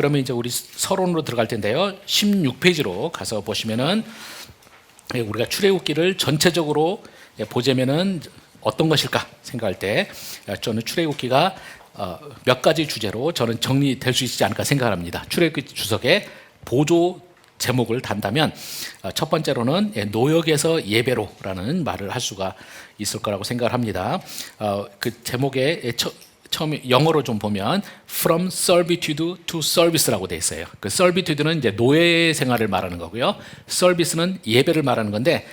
그러면 이제 우리 서론으로 들어갈 텐데요. 16페이지로 가서 보시면은 우리가 출애굽기를 전체적으로 보자면은 어떤 것일까 생각할 때 저는 출애굽기가 몇 가지 주제로 저는 정리될 수 있지 않을까 생각합니다. 출애굽기 주석에 보조 제목을 단다면 첫 번째로는 노역에서 예배로라는 말을 할 수가 있을 거라고 생각을 합니다. 그 제목에 처음에 영어로 좀 보면 From servitude to service라고 돼 있어요. 그 servitude는 이제 노예 생활을 말하는 거고요. service는 예배를 말하는 건데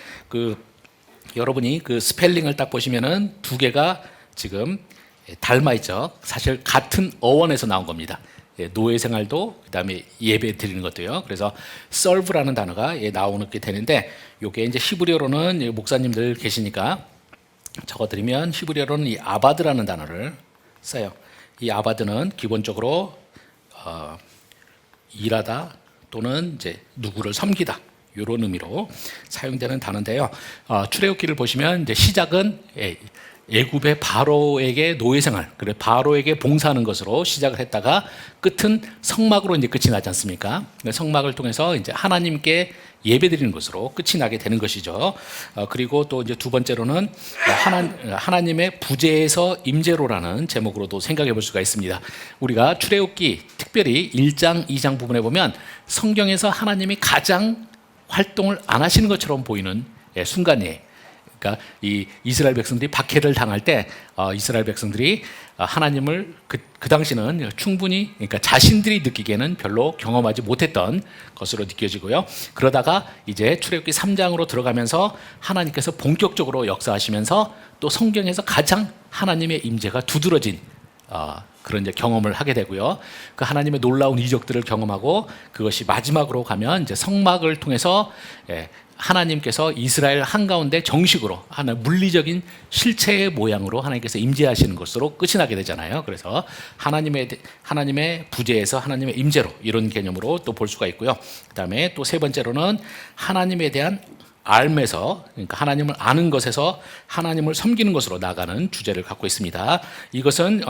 여러분이 그 스펠링을 딱 보시면은 두 개가 지금 닮아 있죠. 사실 같은 어원에서 나온 겁니다. 노예 생활도 그다음에 예배 드리는 것도요. 그래서 serve라는 단어가 나오게 되는데 이게 이제 히브리어로는 목사님들 계시니까 적어드리면 히브리어로는 이 아바드라는 단어를 써요. 이 아바드는 기본적으로 일하다 또는 이제 누구를 섬기다 이런 의미로 사용되는 단어인데요. 출애굽기를 보시면 이제 시작은 애굽의 바로에게 노예 생활, 그래 바로에게 봉사하는 것으로 시작을 했다가 끝은 성막으로 이제 끝이 나지 않습니까? 성막을 통해서 이제 하나님께 예배드리는 것으로 끝이 나게 되는 것이죠. 그리고 또 이제 두 번째로는 하나님의 부재에서 임재로라는 제목으로도 생각해 볼 수가 있습니다. 우리가 출애굽기 특별히 1장, 2장 부분에 보면 성경에서 하나님이 가장 활동을 안 하시는 것처럼 보이는 순간이에요. 그러니까 이 이스라엘 백성들이 박해를 당할 때 이스라엘 백성들이 하나님을 그 당시는 충분히 그러니까 자신들이 느끼기에는 별로 경험하지 못했던 것으로 느껴지고요. 그러다가 이제 출애굽기 3장으로 들어가면서 하나님께서 본격적으로 역사하시면서 또 성경에서 가장 하나님의 임재가 두드러진 그런 이제 경험을 하게 되고요. 그 하나님의 놀라운 이적들을 경험하고 그것이 마지막으로 가면 이제 성막을 통해서 하나님께서 이스라엘 한가운데 정식으로 하나 물리적인 실체의 모양으로 하나님께서 임재하시는 것으로 끝이 나게 되잖아요. 그래서 하나님의 부재에서 하나님의 임재로 이런 개념으로 또 볼 수가 있고요. 그다음에 또 세 번째로는 하나님에 대한 알면서 그러니까 하나님을 아는 것에서 하나님을 섬기는 것으로 나가는 주제를 갖고 있습니다. 이것은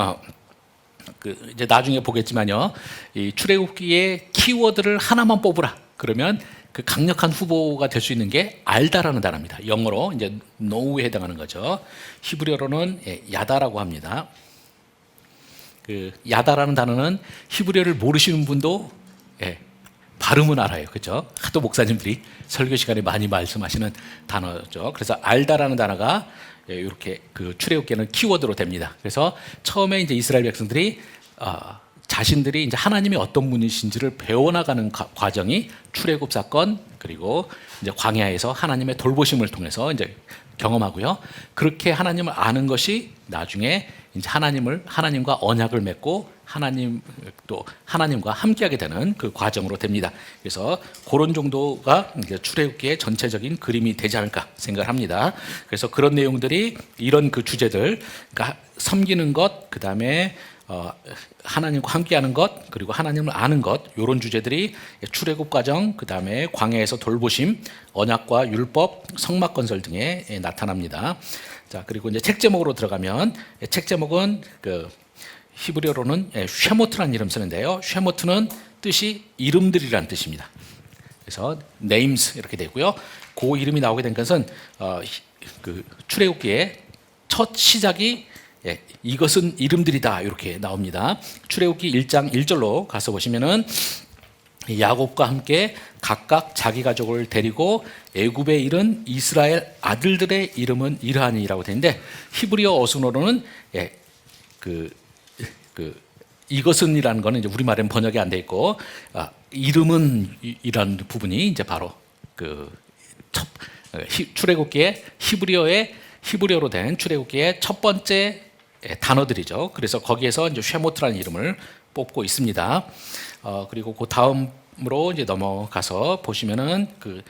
이제 나중에 보겠지만요. 이 출애굽기의 키워드를 하나만 뽑으라. 그러면 그 강력한 후보가 될 수 있는 게 알다라는 단어입니다. 영어로 이제 know에 해당하는 거죠. 히브리어로는 야다라고 합니다. 그 야다라는 단어는 히브리어를 모르시는 분도 발음은 알아요. 그렇죠? 하도 목사님들이 설교 시간에 많이 말씀하시는 단어죠. 그래서 알다라는 단어가 이렇게 그 출애굽기는 키워드로 됩니다. 그래서 처음에 이제 이스라엘 백성들이 자신들이 이제 하나님이 어떤 분이신지를 배워나가는 과정이 출애굽 사건 그리고 이제 광야에서 하나님의 돌보심을 통해서 이제 경험하고요. 그렇게 하나님을 아는 것이 나중에 이제 하나님과 언약을 맺고 하나님과 함께하게 되는 그 과정으로 됩니다. 그래서 그런 정도가 이제 출애굽기의 전체적인 그림이 되지 않을까 생각을 합니다. 그래서 그런 내용들이 이런 그 주제들, 그러니까 섬기는 것, 그 다음에 하나님과 함께하는 것, 그리고 하나님을 아는 것, 이런 주제들이 출애굽 과정, 그 다음에 광야에서 돌보심, 언약과 율법, 성막 건설 등에 나타납니다. 자, 그리고 이제 책 제목으로 들어가면 책 제목은 히브리어로는 쉐모트라는 이름 쓰는데요. 쉐모트는 뜻이 이름들이라는 뜻입니다. 그래서 names 이렇게 되고요. 그 이름이 나오게 된 것은 그 출애굽기의 첫 시작이 이것은 이름들이다 이렇게 나옵니다. 출애굽기 1장 1절로 가서 보시면은 야곱과 함께 각각 자기 가족을 데리고 애굽에 이른 이스라엘 아들들의 이름은 이러하니라고 되는데 히브리어 어순어로는 이것은이라는 거는 이제 우리말엔 번역이 안 돼 있고 이름은 이라는 부분이 이제 바로 출애굽기의 히브리어로 된 출애굽기의 첫 번째 단어들이죠. 그래서 거기에서 이제 쉐모트라는 이름을 뽑고 있습니다. 그리고 그 다음으로 이제 넘어가서 보시면은 그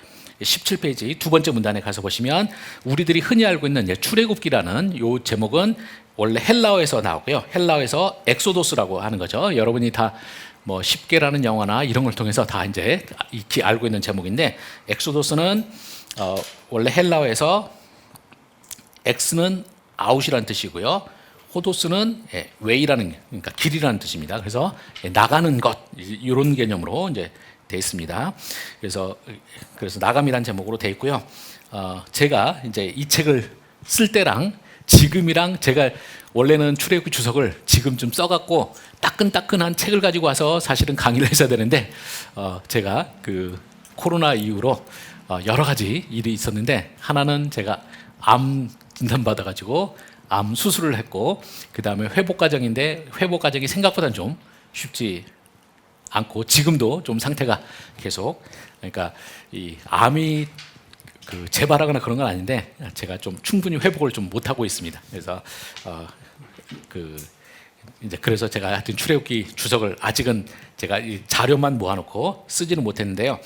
17페이지 두 번째 문단에 가서 보시면 우리들이 흔히 알고 있는 출애굽기라는 요 제목은 원래 헬라어에서 나오고요. 헬라어에서 엑소도스라고 하는 거죠. 여러분이 다 뭐 10개라는 영화나 이런 걸 통해서 다 이제 익히 알고 있는 제목인데 엑소도스는 원래 헬라어에서 X는 아웃이라는 뜻이고요. 호도스는 웨이라는, 그러니까 길이라는 뜻입니다. 그래서 나가는 것, 이런 개념으로 이제 되어 있습니다. 그래서 나감이라는 제목으로 되어 있고요. 제가 이제 이 책을 쓸 때랑 지금이랑, 제가 원래는 출애굽기 주석을 지금 좀 써갖고 따끈따끈한 책을 가지고 와서 사실은 강의를 했어야 되는데, 제가 그 코로나 이후로 여러 가지 일이 있었는데, 하나는 제가 암 진단 받아가지고 암 수술을 했고, 그 다음에 회복 과정인데 회복 과정이 생각보다는 좀 쉽지 않고, 지금도 좀 상태가 계속, 그러니까 이 암이 그 재발하거나 그런 건 아닌데 제가 좀 충분히 회복을 좀 못하고 있습니다. 그래서 그래서 제가 하여튼 출애굽기 주석을 아직은 제가 이 자료만 모아놓고 쓰지는 못했는데요.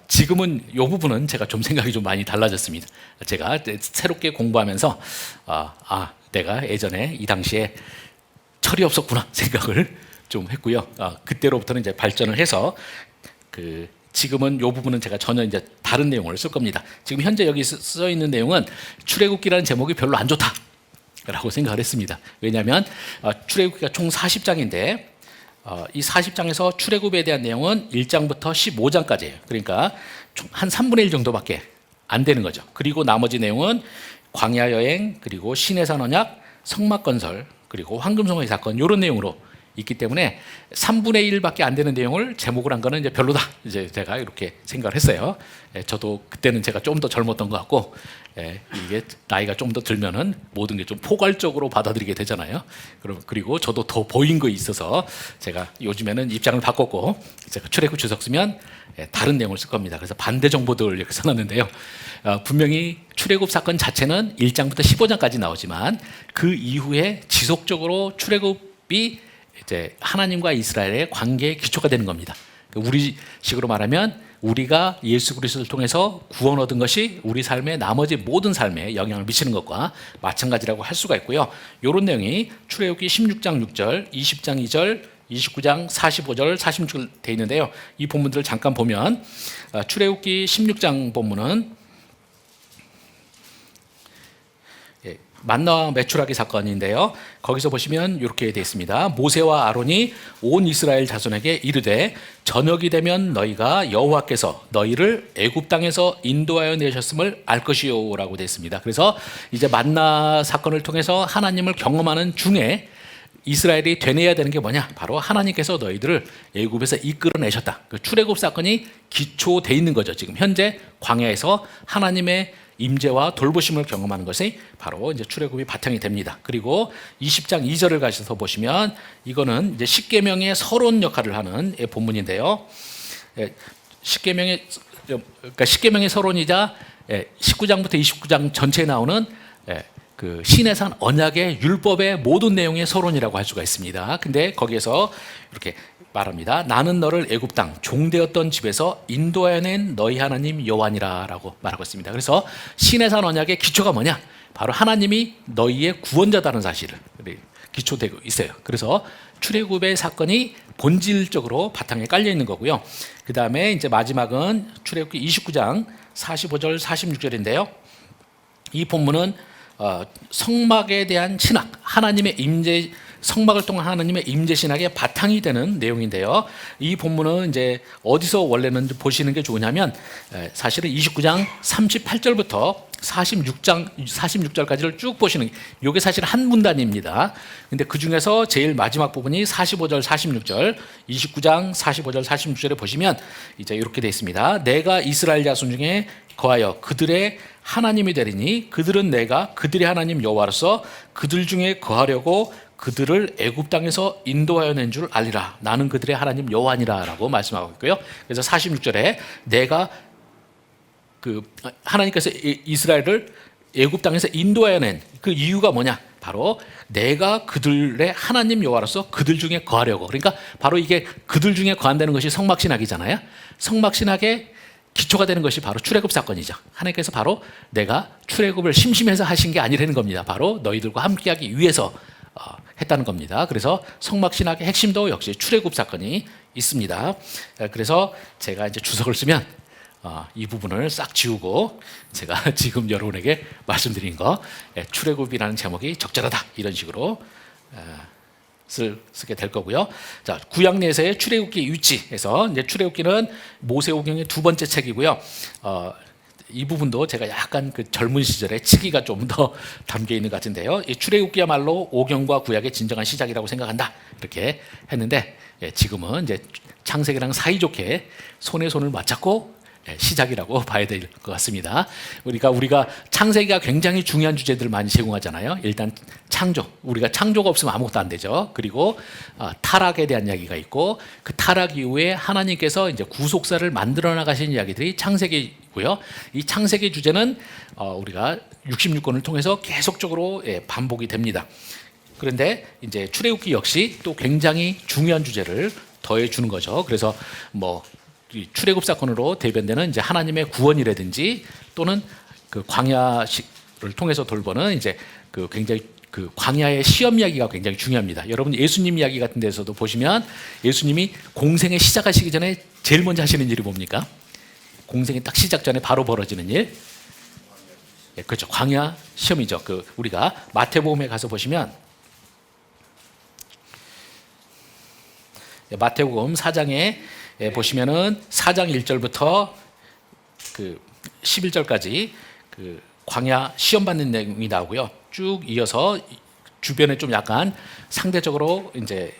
지금은 이 부분은 제가 좀 생각이 좀 많이 달라졌습니다. 제가 새롭게 공부하면서 내가 예전에 이 당시에 철이 없었구나 생각을 좀 했고요. 그때로부터는 이제 발전을 해서 지금은 이 부분은 제가 전혀 이제 다른 내용을 쓸 겁니다. 지금 현재 여기 써 있는 내용은 출애굽기라는 제목이 별로 안 좋다라고 생각을 했습니다. 왜냐하면 출애굽기가 총 40장인데 이 40장에서 출애굽에 대한 내용은 1장부터 15장까지예요. 그러니까 한 3분의 1 정도밖에 안 되는 거죠. 그리고 나머지 내용은 광야 여행, 그리고 시내산 언약, 성막 건설, 그리고 황금성의 사건, 이런 내용으로 있기 때문에 3분의 1밖에 안 되는 내용을 제목을 한 거는 이제 별로다, 이제 제가 이렇게 생각을 했어요. 저도 그때는 제가 좀 더 젊었던 것 같고, 이게 나이가 좀 더 들면은 모든 게 좀 포괄적으로 받아들이게 되잖아요. 그리고 저도 더 보인 거 있어서 제가 요즘에는 입장을 바꿨고, 제가 출애굽 주석 쓰면 다른 내용을 쓸 겁니다. 그래서 반대 정보들 이렇게 써놨는데요. 분명히 출애굽 사건 자체는 1장부터 15장까지 나오지만 그 이후에 지속적으로 출애굽이 이제 하나님과 이스라엘의 관계의 기초가 되는 겁니다. 우리 식으로 말하면 우리가 예수 그리스도를 통해서 구원 얻은 것이 우리 삶의 나머지 모든 삶에 영향을 미치는 것과 마찬가지라고 할 수가 있고요. 이런 내용이 출애굽기 16장 6절, 20장 2절, 29장 45절, 46절 되어 있는데요. 이 본문들을 잠깐 보면 출애굽기 16장 본문은 만나와 메추라기 사건인데요. 거기서 보시면 이렇게 되어 있습니다. 모세와 아론이 온 이스라엘 자손에게 이르되 저녁이 되면 너희가 여호와께서 너희를 애굽 땅에서 인도하여 내셨음을 알 것이요라고 되어 있습니다. 그래서 이제 만나 사건을 통해서 하나님을 경험하는 중에 이스라엘이 되뇌어야 되는 게 뭐냐? 바로 하나님께서 너희들을 애굽에서 이끌어내셨다. 그 출애굽 사건이 기초돼 있는 거죠. 지금 현재 광야에서 하나님의 임재와 돌보심을 경험하는 것이 바로 이제 출애굽이 바탕이 됩니다. 그리고 20장 2절을 가셔서 보시면 이거는 이제 십계명의 서론 역할을 하는 본문인데요. 십계명의 서론이자 19장부터 29장 전체에 나오는 그 시내산 언약의 율법의 모든 내용의 서론이라고 할 수가 있습니다. 근데 거기에서 이렇게 말합니다. 나는 너를 애굽 땅 종되었던 집에서 인도하여 낸 너희 하나님 여호와니라라고 말하고 있습니다. 그래서 시내산 언약의 기초가 뭐냐? 바로 하나님이 너희의 구원자다는 사실을 기초되고 있어요. 그래서 출애굽의 사건이 본질적으로 바탕에 깔려 있는 거고요. 그 다음에 이제 마지막은 출애굽기 29장 45절 46절인데요. 이 본문은 성막에 대한 신학, 하나님의 임재, 성막을 통한 하나님의 임재 신학의 바탕이 되는 내용인데요. 이 본문은 이제 어디서 원래는 보시는 게 좋으냐면 사실은 29장 38절부터 46절까지를 쭉 보시는, 이게 사실 한 문단입니다. 근데 그 중에서 제일 마지막 부분이 45절, 46절, 29장 45절, 46절에 보시면 이제 이렇게 되어 있습니다. 내가 이스라엘 자손 중에 거하여 그들의 하나님이 되리니 그들은 내가 그들의 하나님 여호와로서 그들 중에 거하려고 그들을 애굽 땅에서 인도하여 낸 줄 알리라. 나는 그들의 하나님 여호와니라라고 말씀하고 있고요. 그래서 46절에 내가 하나님께서 이스라엘을 애굽 땅에서 인도하여 낸 그 이유가 뭐냐? 바로 내가 그들의 하나님 여호와로서 그들 중에 거하려고. 그러니까 바로 이게 그들 중에 거한다는 것이 성막신학이잖아요. 성막신학의 기초가 되는 것이 바로 출애굽 사건이죠. 하나님께서 바로 내가 출애굽을 심심해서 하신 게 아니라는 겁니다. 바로 너희들과 함께하기 위해서 했다는 겁니다. 그래서 성막신학의 핵심도 역시 출애굽 사건이 있습니다. 그래서 제가 이제 주석을 쓰면 이 부분을 싹 지우고 제가 지금 여러분에게 말씀드린 거, 출애굽이라는 제목이 적절하다, 이런 식으로 쓰게 될 거고요. 자, 구약 내세의 출애굽기 유치에서 이제 출애굽기는 모세오경의 두 번째 책이고요. 이 부분도 제가 약간 그 젊은 시절에 치기가 좀 더 담겨 있는 것 같은데요. 이 출애굽기야말로 오경과 구약의 진정한 시작이라고 생각한다. 이렇게 했는데 지금은 이제 창세기랑 사이좋게 손에 손을 맞잡고 시작이라고 봐야 될 것 같습니다. 우리가 창세기가 굉장히 중요한 주제들을 많이 제공하잖아요. 일단 창조, 우리가 창조가 없으면 아무것도 안 되죠. 그리고 타락에 대한 이야기가 있고 그 타락 이후에 하나님께서 이제 구속사를 만들어 나가신 이야기들이 창세기고요. 이 창세기 주제는 우리가 66권을 통해서 계속적으로 반복이 됩니다. 그런데 이제 출애굽기 역시 또 굉장히 중요한 주제를 더해 주는 거죠. 그래서 뭐 출애굽 사건으로 대변되는 이제 하나님의 구원이라든지 또는 그 광야를 통해서 돌보는 이제 그 굉장히 그 광야의 시험 이야기가 굉장히 중요합니다. 여러분 예수님 이야기 같은 데서도 보시면 예수님이 공생에 시작하시기 전에 제일 먼저 하시는 일이 뭡니까? 공생이 딱 시작 전에 바로 벌어지는 일. 그렇죠. 광야 시험이죠. 우리가 마태복음에 가서 보시면 마태복음 4장에 보시면은 4장 1절부터 그 11절까지 그 광야 시험 받는 내용이 나오고요. 쭉 이어서 주변에 좀 약간 상대적으로 이제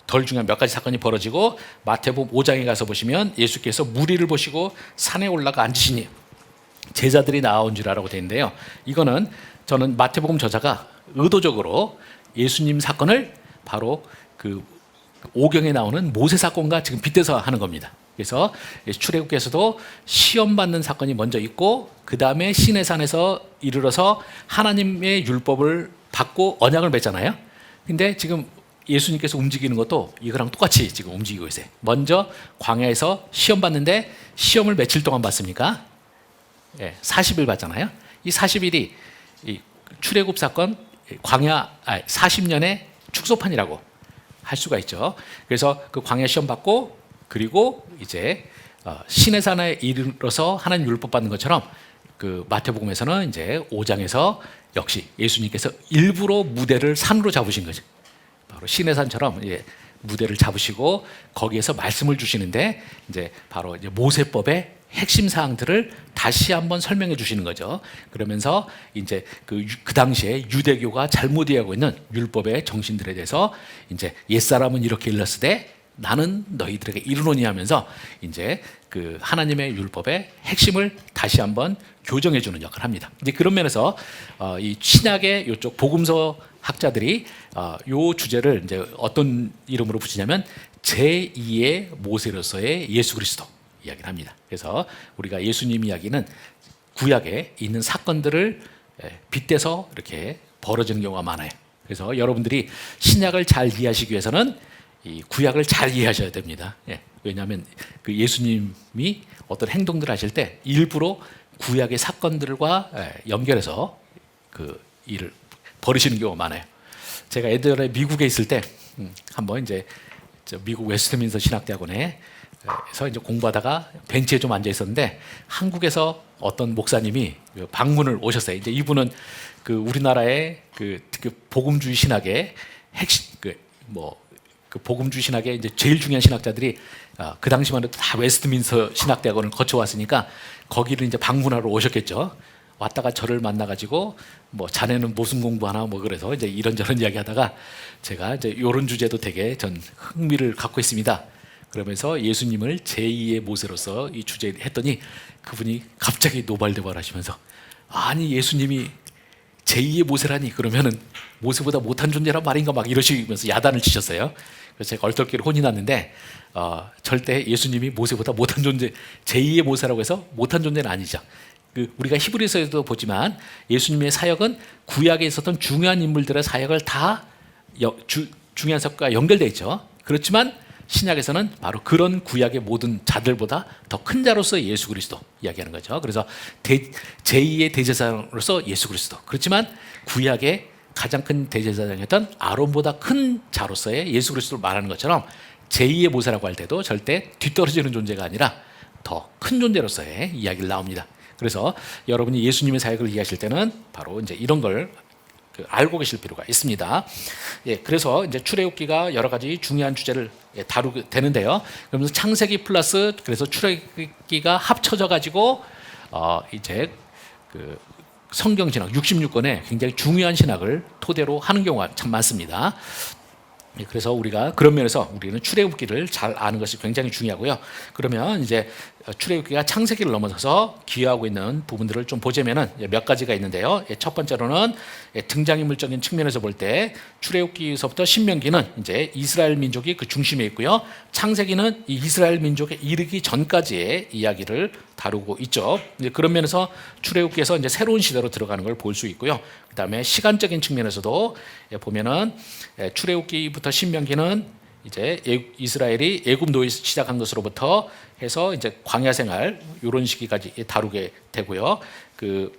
덜 중요한 몇 가지 사건이 벌어지고 마태복음 5장에 가서 보시면 예수께서 무리를 보시고 산에 올라가 앉으시니 제자들이 나온 줄 알고 되어 있는데요. 이거는 저는 마태복음 저자가 의도적으로 예수님 사건을 바로 그 오경에 나오는 모세 사건과 지금 빗대서 하는 겁니다. 그래서 출애굽기에서도 시험 받는 사건이 먼저 있고 그 다음에 시내산에서 이르러서 하나님의 율법을 받고 언약을 맺잖아요. 근데 지금 예수님께서 움직이는 것도 이거랑 똑같이 지금 움직이고 있어요. 먼저 광야에서 시험 받는데 시험을 며칠 동안 받습니까? 40일 받잖아요. 이 40일이 이 출애굽 사건 광야 40년의 축소판이라고 할 수가 있죠. 그래서 그 광야 시험 받고 그리고 이제 시내산에 이르러서 하나님 율법 받는 것처럼 그 마태복음에서는 이제 5장에서 역시 예수님께서 일부러 무대를 산으로 잡으신 거죠. 바로 시내산처럼 이제 무대를 잡으시고 거기에서 말씀을 주시는데 이제 바로 이제 모세법의 핵심 사항들을 다시 한번 설명해 주시는 거죠. 그러면서 이제 그 당시에 유대교가 잘못 이해하고 있는 율법의 정신들에 대해서 이제 옛사람은 이렇게 일렀으되 나는 너희들에게 이르노니 하면서 이제 그 하나님의 율법의 핵심을 다시 한번 교정해 주는 역할을 합니다. 이제 그런 면에서 이 신약의 이쪽 복음서 학자들이 요 주제를 이제 어떤 이름으로 붙이냐면 제2의 모세로서의 예수 그리스도 이야기를 합니다. 그래서 우리가 예수님 이야기는 구약에 있는 사건들을 빗대서 이렇게 벌어지는 경우가 많아요. 그래서 여러분들이 신약을 잘 이해하시기 위해서는 이 구약을 잘 이해하셔야 됩니다. 왜냐하면 그 예수님이 어떤 행동들을 하실 때 일부러 구약의 사건들과 연결해서 그 일을 벌이시는 경우가 많아요. 제가 예전에 미국에 있을 때 한번 이제 미국 웨스트민스터 신학대학원에 그래서 이제 공부하다가 벤치에 좀 앉아 있었는데 한국에서 어떤 목사님이 방문을 오셨어요. 이제 이분은 그 우리나라의 그 복음주의 신학의 핵심 그 복음주의 신학의 이제 제일 중요한 신학자들이 그 당시만 해도 다 웨스트민스터 신학대학원을 거쳐왔으니까 거기를 이제 방문하러 오셨겠죠. 왔다가 저를 만나가지고 뭐 자네는 무슨 공부하나 뭐 그래서 이제 이런저런 이야기하다가 제가 이제 이런 주제도 되게 전 흥미를 갖고 있습니다. 그러면서 예수님을 제2의 모세로서 이 주제에 했더니 그분이 갑자기 노발대발하시면서 아니 예수님이 제2의 모세라니 그러면은 모세보다 못한 존재란 말인가 막 이러시면서 야단을 치셨어요. 그래서 제가 얼떨결에 혼이 났는데 절대 예수님이 모세보다 못한 존재 제2의 모세라고 해서 못한 존재는 아니죠. 우리가 히브리서에도 보지만 예수님의 사역은 구약에 있었던 중요한 인물들의 사역을 다 중요한 사역과 연결되어 있죠. 그렇지만 신약에서는 바로 그런 구약의 모든 자들보다 더 큰 자로서 예수 그리스도 이야기하는 거죠. 그래서 제2의 대제사장으로서 예수 그리스도. 그렇지만 구약의 가장 큰 대제사장이었던 아론보다 큰 자로서의 예수 그리스도를 말하는 것처럼 제2의 모세라고 할 때도 절대 뒤떨어지는 존재가 아니라 더 큰 존재로서의 이야기를 나옵니다. 그래서 여러분이 예수님의 사역을 이해하실 때는 바로 이제 이런 걸 알고 계실 필요가 있습니다. 예, 그래서 이제 출애굽기가 여러 가지 중요한 주제를 다루게 되는데요. 그러면서 창세기 플러스 그래서 출애굽기가 합쳐져 가지고 이제 그 성경 신학 66권의 굉장히 중요한 신학을 토대로 하는 경우가 참 많습니다. 그래서 우리가 그런 면에서 우리는 출애굽기를 잘 아는 것이 굉장히 중요하고요. 그러면 이제 출애굽기가 창세기를 넘어서서 기여하고 있는 부분들을 좀 보자면은 몇 가지가 있는데요. 첫 번째로는 등장인물적인 측면에서 볼 때 출애굽기서부터 신명기는 이제 이스라엘 민족이 그 중심에 있고요. 창세기는 이 이스라엘 민족에 이르기 전까지의 이야기를 다루고 있죠. 이제 그런 면에서 출애굽기에서 이제 새로운 시대로 들어가는 걸 볼 수 있고요. 그다음에 시간적인 측면에서도 보면은 출애굽기부터 신명기는 이제 이스라엘이 애굽 노예 시작한 것으로부터 해서 이제 광야 생활 이런 시기까지 다루게 되고요. 그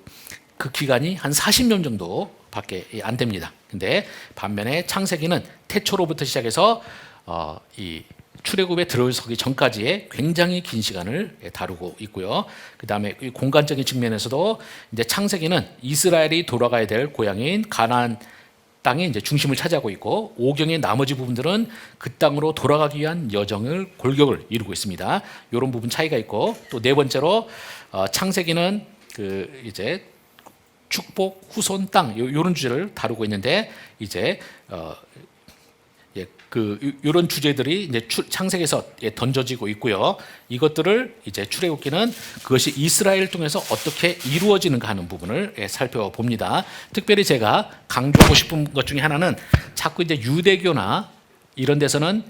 기간이 한 40년 정도밖에 안 됩니다. 근데 반면에 창세기는 태초로부터 시작해서 이 출애굽에 들어서기 전까지의 굉장히 긴 시간을 다루고 있고요. 그다음에 이 공간적인 측면에서도 이제 창세기는 이스라엘이 돌아가야 될 고향인 가나안 땅이 이제 중심을 차지하고 있고 오경의 나머지 부분들은 그 땅으로 돌아가기 위한 여정을 골격을 이루고 있습니다. 이런 부분 차이가 있고 또 네 번째로 창세기는 그 이제 축복 후손 땅 이런 주제를 다루고 있는데 이제 이런 주제들이 이제 창세기에서 던져지고 있고요. 이것들을 이제 출애굽기는 그것이 이스라엘을 통해서 어떻게 이루어지는가 하는 부분을 살펴봅니다. 특별히 제가 강조하고 싶은 것 중에 하나는 자꾸 이제 유대교나 이런 데서는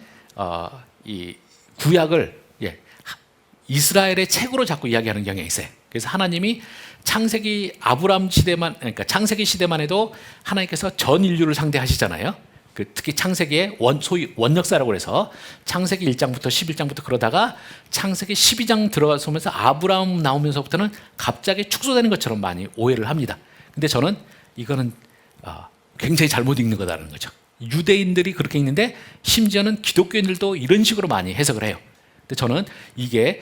이 구약을 이스라엘의 책으로 자꾸 이야기하는 경향이 있어요. 그래서 하나님이 창세기 아브라함 시대만 그러니까 창세기 시대만 해도 하나님께서 전 인류를 상대하시잖아요. 특히 창세기의 소위 원역사라고 해서 창세기 1장부터 11장부터 그러다가 창세기 12장 들어가면서 아브라함 나오면서부터는 갑자기 축소되는 것처럼 많이 오해를 합니다. 근데 저는 이거는 굉장히 잘못 읽는 거다라는 거죠. 유대인들이 그렇게 읽는데 심지어는 기독교인들도 이런 식으로 많이 해석을 해요. 근데 저는 이게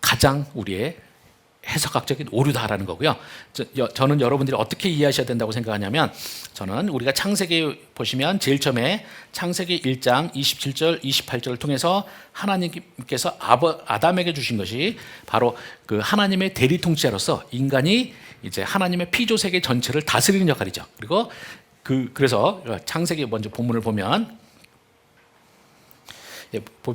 가장 우리의 해석학적인 오류다라는 거고요. 저는 여러분들이 어떻게 이해하셔야 된다고 생각하냐면 저는 우리가 창세기 보시면 제일 처음에 창세기 1장 27절 28절을 통해서 하나님께서 아담에게 주신 것이 바로 그 하나님의 대리 통치자로서 인간이 이제 하나님의 피조 세계 전체를 다스리는 역할이죠. 그리고 그래서 창세기 먼저 본문을 보면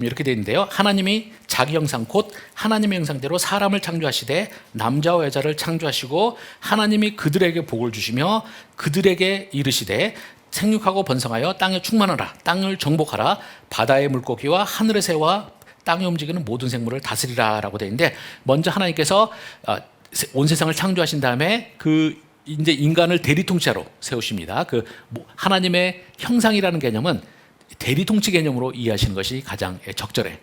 이렇게 되어 있는데요. 하나님이 자기 형상 곧 하나님의 형상대로 사람을 창조하시되 남자와 여자를 창조하시고 하나님이 그들에게 복을 주시며 그들에게 이르시되 생육하고 번성하여 땅에 충만하라 땅을 정복하라 바다의 물고기와 하늘의 새와 땅에 움직이는 모든 생물을 다스리라 라고 되어 있는데 먼저 하나님께서 온 세상을 창조하신 다음에 이제 인간을 대리통치자로 세우십니다. 하나님의 형상이라는 개념은 대리통치 개념으로 이해하시는 것이 가장 적절해.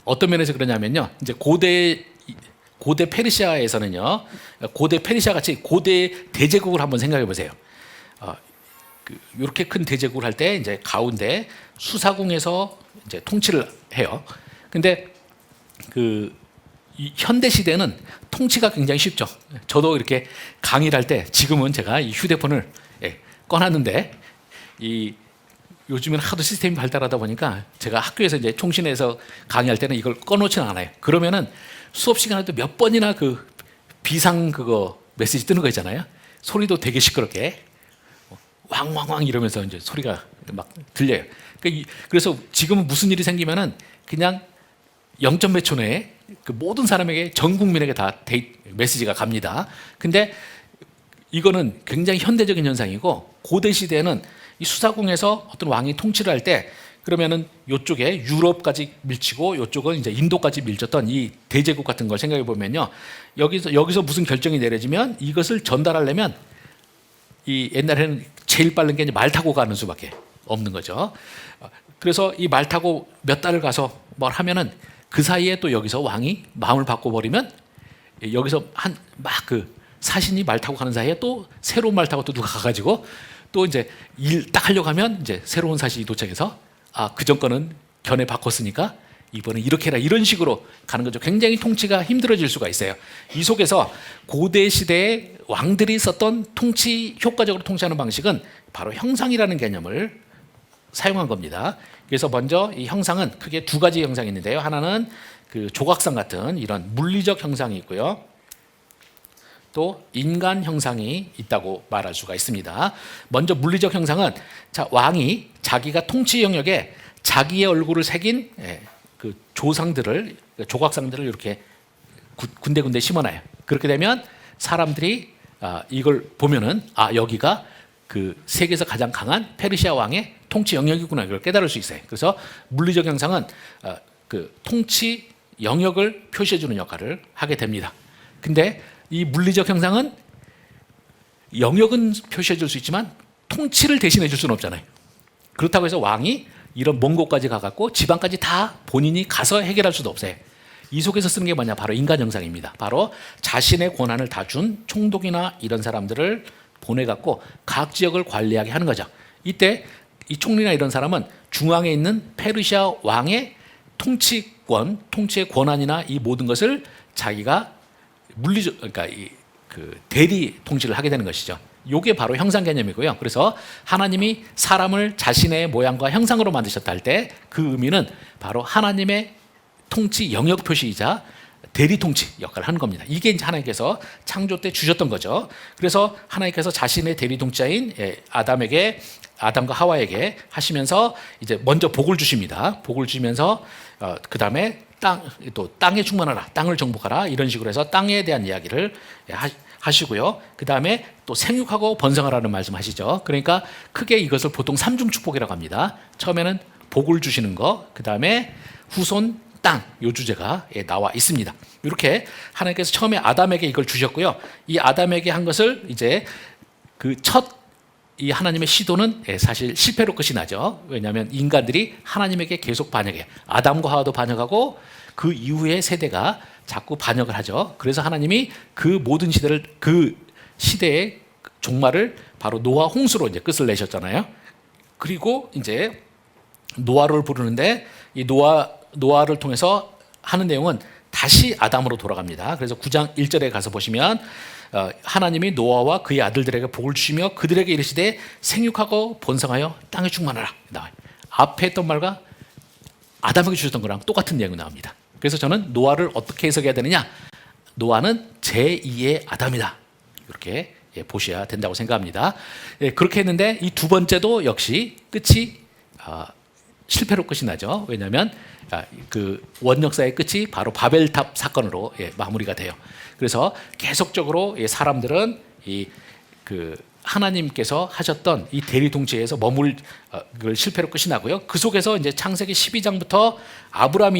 어떤 면에서 그러냐면요. 이제 고대 페르시아에서는요. 고대 페르시아 같이 고대 대제국을 한번 생각해 보세요. 이렇게 큰 대제국을 할 때 이제 가운데 수사궁에서 이제 통치를 해요. 근데 이 현대 시대는 통치가 굉장히 쉽죠. 저도 이렇게 강의를 할 때 지금은 제가 이 휴대폰을 꺼놨는데 요즘에는 하도 시스템이 발달하다 보니까 제가 학교에서 이제 총신에서 강의할 때는 이걸 꺼놓지는 않아요. 그러면은 수업 시간에도 몇 번이나 비상 메시지 뜨는 거 있잖아요. 소리도 되게 시끄럽게 왕왕왕 이러면서 이제 소리가 막 들려요. 그래서 지금은 무슨 일이 생기면은 그냥 0점 몇 초 내에 모든 사람에게 전 국민에게 다 메시지가 갑니다. 근데 이거는 굉장히 현대적인 현상이고 고대 시대에는 이 수사궁에서 어떤 왕이 통치를 할 때 그러면은 이쪽에 유럽까지 밀치고 이쪽은 이제 인도까지 밀쳤던 이 대제국 같은 걸 생각해 보면요. 여기서 무슨 결정이 내려지면 이것을 전달하려면 이 옛날에는 제일 빠른 게 이제 말 타고 가는 수밖에 없는 거죠. 그래서 이 말 타고 몇 달을 가서 뭘 하면은 그 사이에 또 여기서 왕이 마음을 바꿔버리면 여기서 사신이 말 타고 가는 사이에 또 새로운 말 타고 또 누가 가가지고 또 이제 일 딱 하려고 하면 이제 새로운 사신이 도착해서 그 전 거는 견해 바꿨으니까 이번에 이렇게 해라 이런 식으로 가는 거죠. 굉장히 통치가 힘들어질 수가 있어요. 이 속에서 고대 시대의 왕들이 썼던 효과적으로 통치하는 방식은 바로 형상이라는 개념을 사용한 겁니다. 그래서 먼저 이 형상은 크게 두 가지 형상이 있는데요. 하나는 그 조각상 같은 이런 물리적 형상이 있고요. 또 인간 형상이 있다고 말할 수가 있습니다. 먼저 물리적 형상은 왕이 자기가 통치 영역에 자기의 얼굴을 새긴 그 조각상들을 이렇게 군데군데 심어놔요. 그렇게 되면 사람들이 이걸 보면은 여기가 그 세계에서 가장 강한 페르시아 왕의 통치 영역이구나 이걸 깨달을 수 있어요. 그래서 물리적 형상은 그 통치 영역을 표시해주는 역할을 하게 됩니다. 근데 이 물리적 형상은 영역은 표시해줄 수 있지만 통치를 대신해줄 수는 없잖아요. 그렇다고 해서 왕이 이런 먼 곳까지 가갖고 지방까지 다 본인이 가서 해결할 수도 없어요. 이 속에서 쓰는 게 뭐냐? 바로 인간 형상입니다. 바로 자신의 권한을 다 준 총독이나 이런 사람들을 보내갖고 각 지역을 관리하게 하는 거죠. 이때 이 총리나 이런 사람은 중앙에 있는 페르시아 왕의 통치의 권한이나 이 모든 것을 자기가 그러니까 그 대리 통치를 하게 되는 것이죠. 이게 바로 형상 개념이고요. 그래서 하나님이 사람을 자신의 모양과 형상으로 만드셨다 할 때 그 의미는 바로 하나님의 통치 영역 표시이자 대리 통치 역할을 하는 겁니다. 이게 이제 하나님께서 창조 때 주셨던 거죠. 그래서 하나님께서 자신의 대리 통치자인 아담과 하와에게 하시면서 이제 먼저 복을 주십니다. 복을 주면서 그 다음에 땅에 충만하라, 땅을 정복하라 이런 식으로 해서 땅에 대한 이야기를 하시고요. 그 다음에 또 생육하고 번성하라는 말씀하시죠. 그러니까 크게 이것을 보통 삼중 축복이라고 합니다. 처음에는 복을 주시는 거, 그 다음에 후손 땅, 요 주제가 나와 있습니다. 이렇게 하나님께서 처음에 아담에게 이걸 주셨고요. 이 아담에게 한 것을 이제 이 하나님의 시도는 사실 실패로 끝이 나죠. 왜냐하면 인간들이 하나님에게 계속 반역해요. 아담과 하와도 반역하고 그 이후의 세대가 자꾸 반역을 하죠. 그래서 하나님이 그 모든 그 시대의 종말을 바로 노아 홍수로 이제 끝을 내셨잖아요. 그리고 이제 노아를 부르는데 이 노아를 통해서 하는 내용은 다시 아담으로 돌아갑니다. 그래서 9장 1절에 가서 보시면 하나님이 노아와 그의 아들들에게 복을 주시며 그들에게 이르시되 생육하고 번성하여 땅에 충만하라 나와요. 앞에 했던 말과 아담에게 주셨던 거랑 똑같은 내용이 나옵니다. 그래서 저는 노아를 어떻게 해석해야 되느냐? 노아는 제2의 아담이다. 이렇게 보셔야 된다고 생각합니다. 그렇게 했는데 이 두 번째도 역시 끝이 실패로 끝이 나죠. 왜냐하면 그 원역사의 끝이 바로 바벨탑 사건으로 마무리가 돼요. 그래서 계속적으로 사람들은 그 하나님께서 하셨던 이 대리 통치에서 머물 실패로 끝이 나고요. 그 속에서 이제 창세기 12장부터 아브라함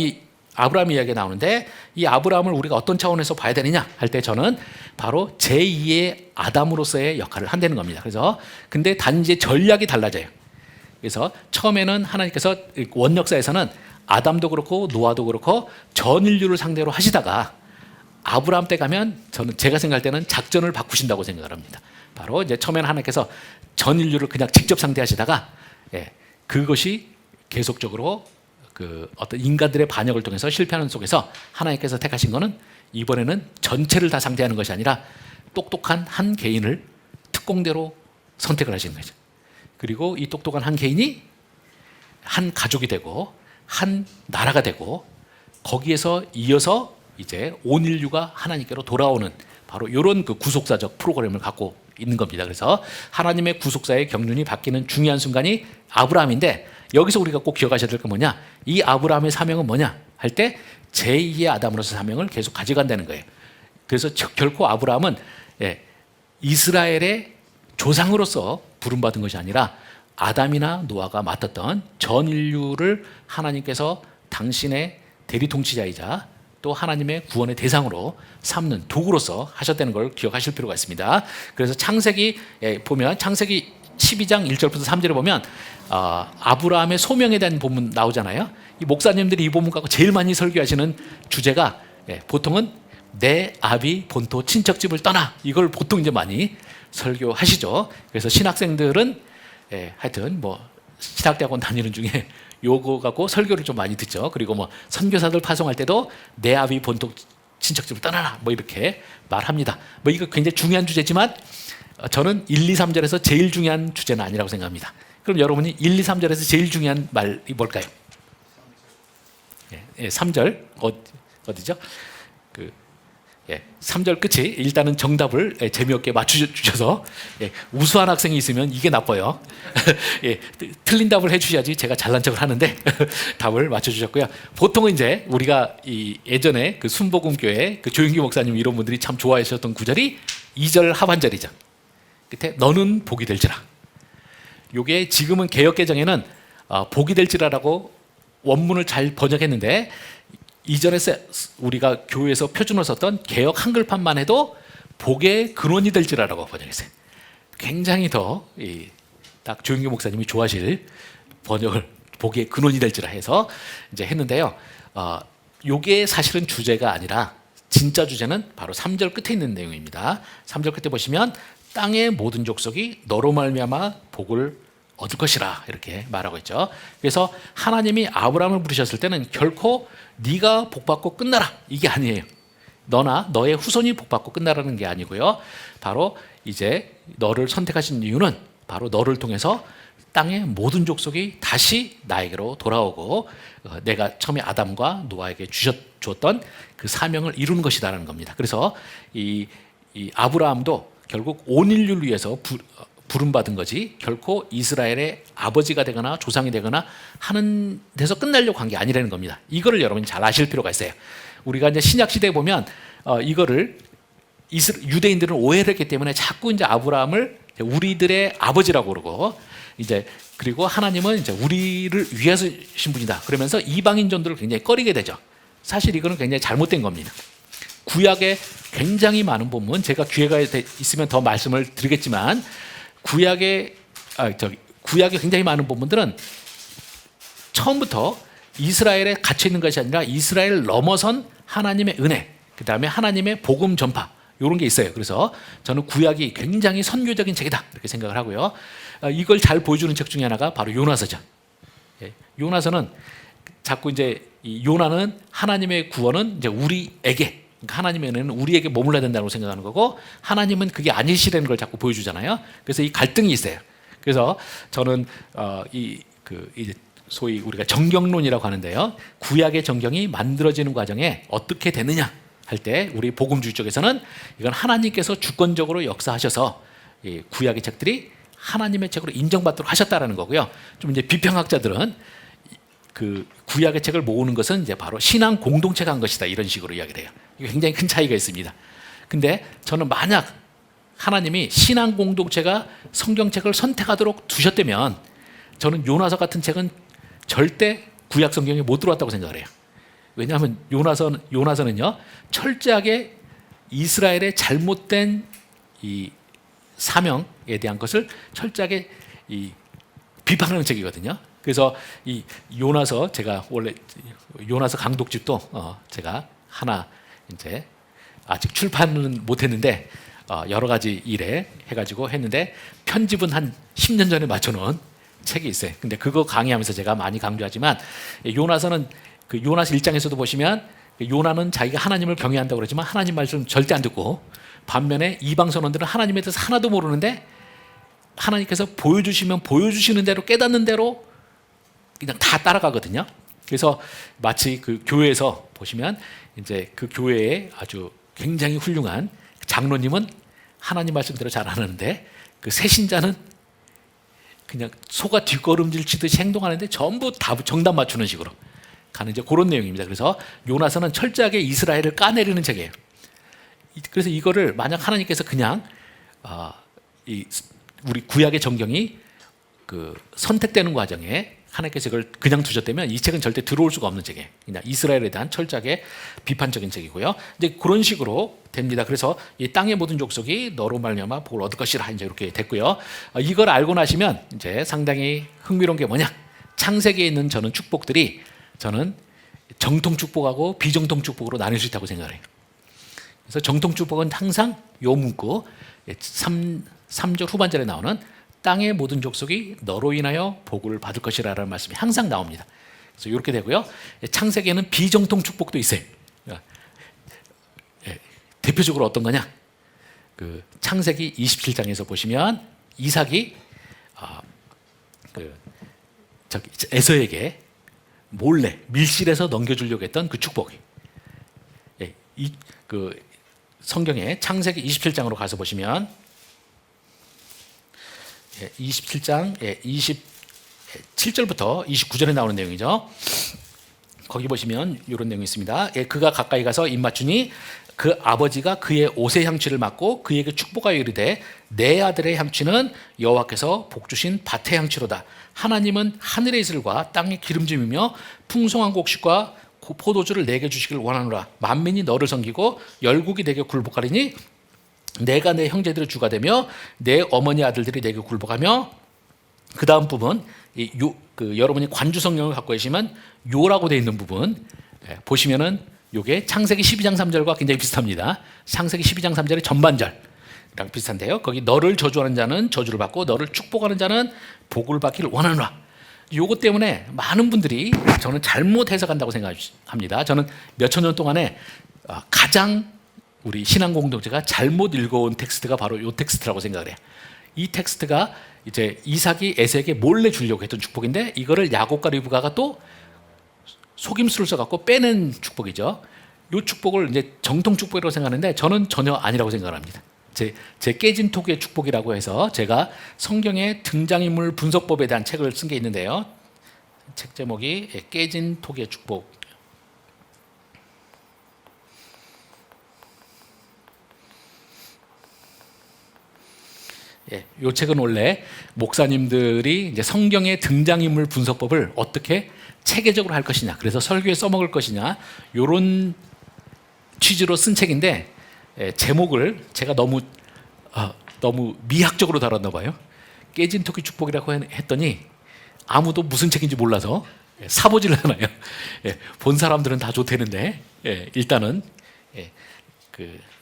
이야기가 나오는데 이 아브라함을 우리가 어떤 차원에서 봐야 되느냐 할 때 저는 바로 제2의 아담으로서의 역할을 한다는 겁니다. 그래서 근데 단지 전략이 달라져요. 그래서 처음에는 하나님께서 원역사에서는 아담도 그렇고 노아도 그렇고 전 인류를 상대로 하시다가 아브라함 때 가면 제가 생각할 때는 작전을 바꾸신다고 생각을 합니다. 바로 이제 처음에는 하나님께서 전 인류를 그냥 직접 상대하시다가 그것이 계속적으로 그 어떤 인간들의 반역을 통해서 실패하는 속에서 하나님께서 택하신 것은 이번에는 전체를 다 상대하는 것이 아니라 똑똑한 한 개인을 특공대로 선택을 하시는 거죠. 그리고 이 똑똑한 한 개인이 한 가족이 되고 한 나라가 되고 거기에서 이어서 이제 온 인류가 하나님께로 돌아오는 바로 이런 그 구속사적 프로그램을 갖고 있는 겁니다. 그래서 하나님의 구속사의 경륜이 바뀌는 중요한 순간이 아브라함인데 여기서 우리가 꼭 기억하셔야 될 건 뭐냐? 이 아브라함의 사명은 뭐냐? 할 때 제2의 아담으로서 사명을 계속 가져간다는 거예요. 그래서 결코 아브라함은 이스라엘의 조상으로서 부름받은 것이 아니라 아담이나 노아가 맡았던 전 인류를 하나님께서 당신의 대리 통치자이자 또 하나님의 구원의 대상으로 삼는 도구로서 하셨다는 걸 기억하실 필요가 있습니다. 그래서 창세기 보면 창세기 12장 1절부터 3절에 보면 아브라함의 소명에 대한 본문 나오잖아요. 이 목사님들이 이 본문 갖고 제일 많이 설교하시는 주제가 보통은 내 아비 본토 친척집을 떠나 이걸 보통 이제 많이 설교하시죠. 그래서 신학생들은 하여튼 뭐 신학대학원 다니는 중에 요거 갖고 설교를 좀 많이 듣죠. 그리고 뭐 선교사들 파송할 때도 내 아비 본토 친척집을 떠나라 뭐 이렇게 말합니다. 뭐 이거 굉장히 중요한 주제지만 저는 1, 2, 3절에서 제일 중요한 주제는 아니라고 생각합니다. 그럼 여러분이 1, 2, 3절에서 제일 중요한 말이 뭘까요? 3절 어디죠? 3절 끝이 일단은 정답을 재미없게 맞춰주셔서 우수한 학생이 있으면 이게 나빠요. 틀린 답을 해주셔야지 제가 잘난 척을 하는데 답을 맞춰주셨고요. 보통은 이제 우리가 예전에 그 순복음교회 그 조영기 목사님 이런 분들이 참 좋아하셨던 구절이 2절 하반절이죠. 끝에 너는 복이 될지라. 요게 지금은 개역개정에는 복이 될지라라고 원문을 잘 번역했는데 이전에 우리가 교회에서 표준을 썼던 개역 한글판만 해도 복의 근원이 될지라라고 번역했어요. 굉장히 더 딱 조영기 목사님이 좋아하실 번역을 복의 근원이 될지라 해서 이제 했는데요. 요게 사실은 주제가 아니라 진짜 주제는 바로 3절 끝에 있는 내용입니다. 3절 끝에 보시면 땅의 모든 족속이 너로 말미암아 복을 얻을 것이라 이렇게 말하고 있죠. 그래서 하나님이 아브라함을 부르셨을 때는 결코 네가 복받고 끝나라 이게 아니에요. 너나 너의 후손이 복받고 끝나라는 게 아니고요. 바로 이제 너를 선택하신 이유는 바로 너를 통해서 땅의 모든 족속이 다시 나에게로 돌아오고 내가 처음에 아담과 노아에게 주었던 그 사명을 이루는 것이다라는 겁니다. 그래서 이 아브라함도 결국 온 인류를 위해서 부름받은 거지 결코 이스라엘의 아버지가 되거나 조상이 되거나 하는 데서 끝나려고 한 게 아니라는 겁니다. 이거를 여러분이 잘 아실 필요가 있어요. 우리가 이제 신약 시대에 보면 이거를 유대인들은 오해를 했기 때문에 자꾸 이제 아브라함을 우리들의 아버지라고 그러고 이제 그리고 하나님은 이제 우리를 위해서 신 분이다 그러면서 이방인전도를 굉장히 꺼리게 되죠. 사실 이거는 굉장히 잘못된 겁니다. 구약에 굉장히 많은 본문 제가 기회가 있으면 더 말씀을 드리겠지만 구약에 굉장히 많은 본문들은 처음부터 이스라엘에 갇혀 있는 것이 아니라 이스라엘 넘어선 하나님의 은혜, 그 다음에 하나님의 복음 전파 이런 게 있어요. 그래서 저는 구약이 굉장히 선교적인 책이다 이렇게 생각을 하고요. 이걸 잘 보여주는 책 중에 하나가 바로 요나서죠. 요나서는 자꾸 이제 요나는 하나님의 구원은 이제 우리에게 그러니까 하나님의 은혜는 우리에게 머물러야 된다고 생각하는 거고 하나님은 그게 아니시라는 걸 자꾸 보여주잖아요. 그래서 이 갈등이 있어요. 그래서 저는 이제 소위 우리가 정경론이라고 하는데요. 구약의 정경이 만들어지는 과정에 어떻게 되느냐 할 때 우리 복음주의 쪽에서는 이건 하나님께서 주권적으로 역사하셔서 이 구약의 책들이 하나님의 책으로 인정받도록 하셨다라는 거고요. 좀 이제 비평학자들은 그 구약의 책을 모으는 것은 이제 바로 신앙 공동체가 한 것이다 이런 식으로 이야기를 해요. 이게 굉장히 큰 차이가 있습니다. 근데 저는 만약 하나님이 신앙 공동체가 성경책을 선택하도록 두셨다면 저는 요나서 같은 책은 절대 구약 성경에 못 들어왔다고 생각을 해요. 왜냐하면 요나서는요 철저하게 이스라엘의 잘못된 이 사명에 대한 것을 철저하게 비판하는 책이거든요. 그래서 이 요나서 제가 원래 요나서 강독집도 제가 하나 이제 아직 출판은 못했는데 여러 가지 일에 해가지고 했는데 편집은 한 10년 전에 맞춰놓은 책이 있어요. 근데 그거 강의하면서 제가 많이 강조하지만 요나서는 그 요나서 1장에서도 보시면 요나는 자기가 하나님을 경외한다고 그러지만 하나님 말씀 절대 안 듣고 반면에 이방 선원들은 하나님에 대해서 하나도 모르는데 하나님께서 보여주시면 보여주시는 대로 깨닫는 대로 그냥 다 따라가거든요. 그래서 마치 그 교회에서 보시면 이제 그 교회에 아주 굉장히 훌륭한 장로님은 하나님 말씀대로 잘 안 하는데 그 새신자는 그냥 소가 뒷걸음질 치듯이 행동하는데 전부 다 정답 맞추는 식으로 가는 이제 그런 내용입니다. 그래서 요나서는 철저하게 이스라엘을 까내리는 책이에요. 그래서 이거를 만약 하나님께서 그냥 우리 구약의 정경이 그 선택되는 과정에 하나님께서 이걸 그냥 두셨다면 이 책은 절대 들어올 수가 없는 책이에요. 그냥 이스라엘에 대한 철저하게 비판적인 책이고요. 이제 그런 식으로 됩니다. 그래서 이 땅의 모든 족속이 너로 말미암아 복을 얻을 것이라 이제 이렇게 됐고요. 이걸 알고 나시면 이제 상당히 흥미로운 게 뭐냐? 창세기에 있는 저는 축복들이 저는 정통 축복하고 비정통 축복으로 나뉠 수 있다고 생각을 해요. 그래서 정통 축복은 항상 요 문구 3절 후반절에 나오는 땅의 모든 족속이 너로 인하여 복을 받을 것이라는 말씀이 항상 나옵니다. 그래서 이렇게 되고요. 창세기에는 비정통 축복도 있어요. 대표적으로 어떤 거냐? 그 창세기 27장에서 보시면 이삭이 에서에게 몰래 밀실에서 넘겨주려고 했던 그 축복이, 그 성경에 창세기 27장으로 가서 보시면 27장 27절부터 29절에 나오는 내용이죠. 거기 보시면 이런 내용이 있습니다. 그가 가까이 가서 입 맞추니 그 아버지가 그의 옷의 향취를 맡고 그에게 축복하여 이르되 내 아들의 향취는 여호와께서 복 주신 밭의 향취로다. 하나님은 하늘의 이슬과 땅의 기름짐이며 풍성한 곡식과 포도주를 내게 주시길 원하노라. 만민이 너를 섬기고 열국이 내게 굴복하리니 내가 내 보내들의 주가 되며 내 어머니 아들들이 내게 굴복하며, 그 다음 부분 여러분이 관주 성경을 갖고 계시면 요라고 되어 있는 부분 보시면은 요게 창세기 12장 3절과 굉장히 비슷합니다. 창세기 12장 3절의 전반절랑 비슷한데요. 거기 너를 저주하는 자는 저주를 받고 너를 축복하는 자는 복을 받기를 원하노라. 요것 때문에 많은 분들이 저는 잘못 해석한다고 생각합니다. 저는 몇천 년 동안에 가장 우리 신앙 공동체가 잘못 읽어온 텍스트가 바로 이 텍스트라고 생각을 해요. 이 텍스트가 이제 이삭이 에서에게 몰래 주려고 했던 축복인데 이거를 야곱과 리브가가 또 속임수를 써갖고 빼낸 축복이죠. 이 축복을 이제 정통 축복이라고 생각하는데 저는 전혀 아니라고 생각합니다. 제 깨진 토기의 축복이라고 해서 제가 성경의 등장인물 분석법에 대한 책을 쓴 게 있는데요. 책 제목이 깨진 토기의 축복. 이 책은 원래 목사님들이 이제 성경의 등장인물 분석법을 어떻게 체계적으로 할 것이냐, 그래서 설교에 써먹을 것이냐, 이런 취지로 쓴 책인데 제목을 제가 너무 미학적으로 다뤘나 봐요. 깨진 토끼 축복이라고 했더니 아무도 무슨 책인지 몰라서 사보질 않아요. 본 사람들은 다 좋다는데 일단은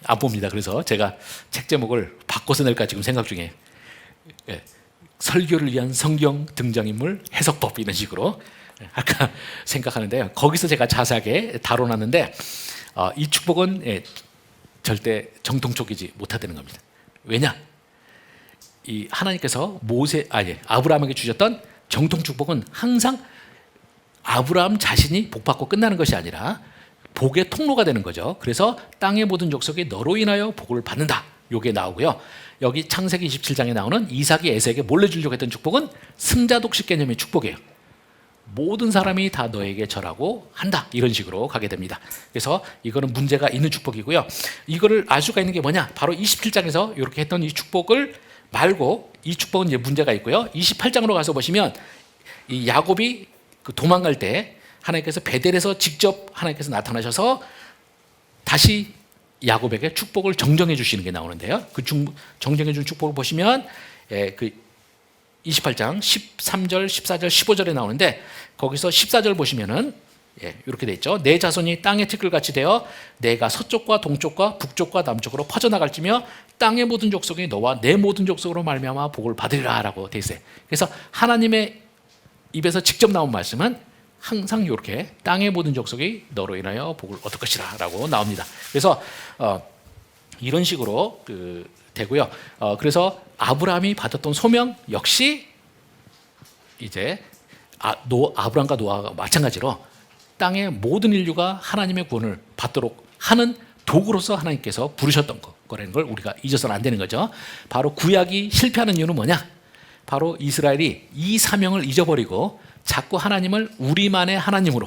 안 봅니다. 그래서 제가 책 제목을 바꿔서 낼까 지금 생각 중이에요. 설교를 위한 성경 등장인물 해석법, 이런 식으로 할까 생각하는데요. 거기서 제가 자세하게 다뤄놨는데 이 축복은 절대 정통적이지 못하다는 겁니다. 왜냐? 이 하나님께서 아브라함에게 주셨던 정통 축복은 항상 아브라함 자신이 복받고 끝나는 것이 아니라 복의 통로가 되는 거죠. 그래서 땅의 모든 족속이 너로 인하여 복을 받는다. 요게 나오고요. 여기 창세기 27장에 나오는 이삭이 에서에게 몰래 주려고 했던 축복은 승자 독식 개념의 축복이에요. 모든 사람이 다 너에게 절하고 한다, 이런 식으로 가게 됩니다. 그래서 이거는 문제가 있는 축복이고요. 이거를 알 수가 있는 게 뭐냐? 바로 27장에서 이렇게 했던 이 축복을 말고, 이 축복은 이제 문제가 있고요. 28장으로 가서 보시면 이 야곱이 도망갈 때 하나님께서 베델에서 직접 하나님께서 나타나셔서 다시 야곱에게 축복을 정정해 주시는 게 나오는데요. 그 정정해 준 축복을 보시면 그 28장 13절, 14절, 15절에 나오는데 거기서 14절 보시면은 이렇게 돼 있죠. 내 자손이 땅의 티끌같이 되어 내가 서쪽과 동쪽과 북쪽과 남쪽으로 퍼져나갈지며 땅의 모든 족속이 너와 내 모든 족속으로 말미암아 복을 받으리라라고 돼 있어요. 그래서 하나님의 입에서 직접 나온 말씀은 항상 이렇게 땅의 모든 족속이 너로 인하여 복을 얻을 것이라 라고 나옵니다. 그래서 이런 식으로 되고요. 그래서 아브라함이 받았던 소명 역시 이제 아브라함과 노아가 마찬가지로 땅의 모든 인류가 하나님의 구원을 받도록 하는 도구로서 하나님께서 부르셨던 거라는 걸 우리가 잊어서는 안 되는 거죠. 바로 구약이 실패하는 이유는 뭐냐? 바로 이스라엘이 이 사명을 잊어버리고 자꾸 하나님을 우리만의 하나님으로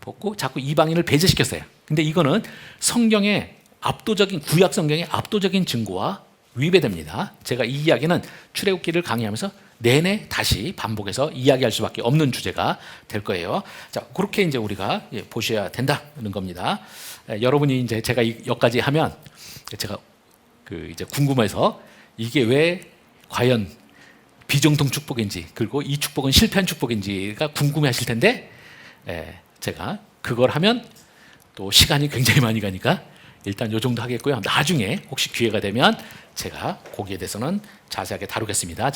보고 자꾸 이방인을 배제시켰어요. 근데 이거는 성경의 압도적인, 구약 성경의 압도적인 증거와 위배됩니다. 제가 이 이야기는 출애굽기를 강의하면서 내내 다시 반복해서 이야기할 수밖에 없는 주제가 될 거예요. 자, 그렇게 이제 우리가 보셔야 된다는 겁니다. 여러분이 이제 제가 여기까지 하면 제가 이제 궁금해서 이게 왜 과연 비정통 축복인지, 그리고 이 축복은 실패한 축복인지가 궁금해하실 텐데 제가 그걸 하면 또 시간이 굉장히 많이 가니까 일단 요 정도 하겠고요. 나중에 혹시 기회가 되면 제가 거기에 대해서는 자세하게 다루겠습니다.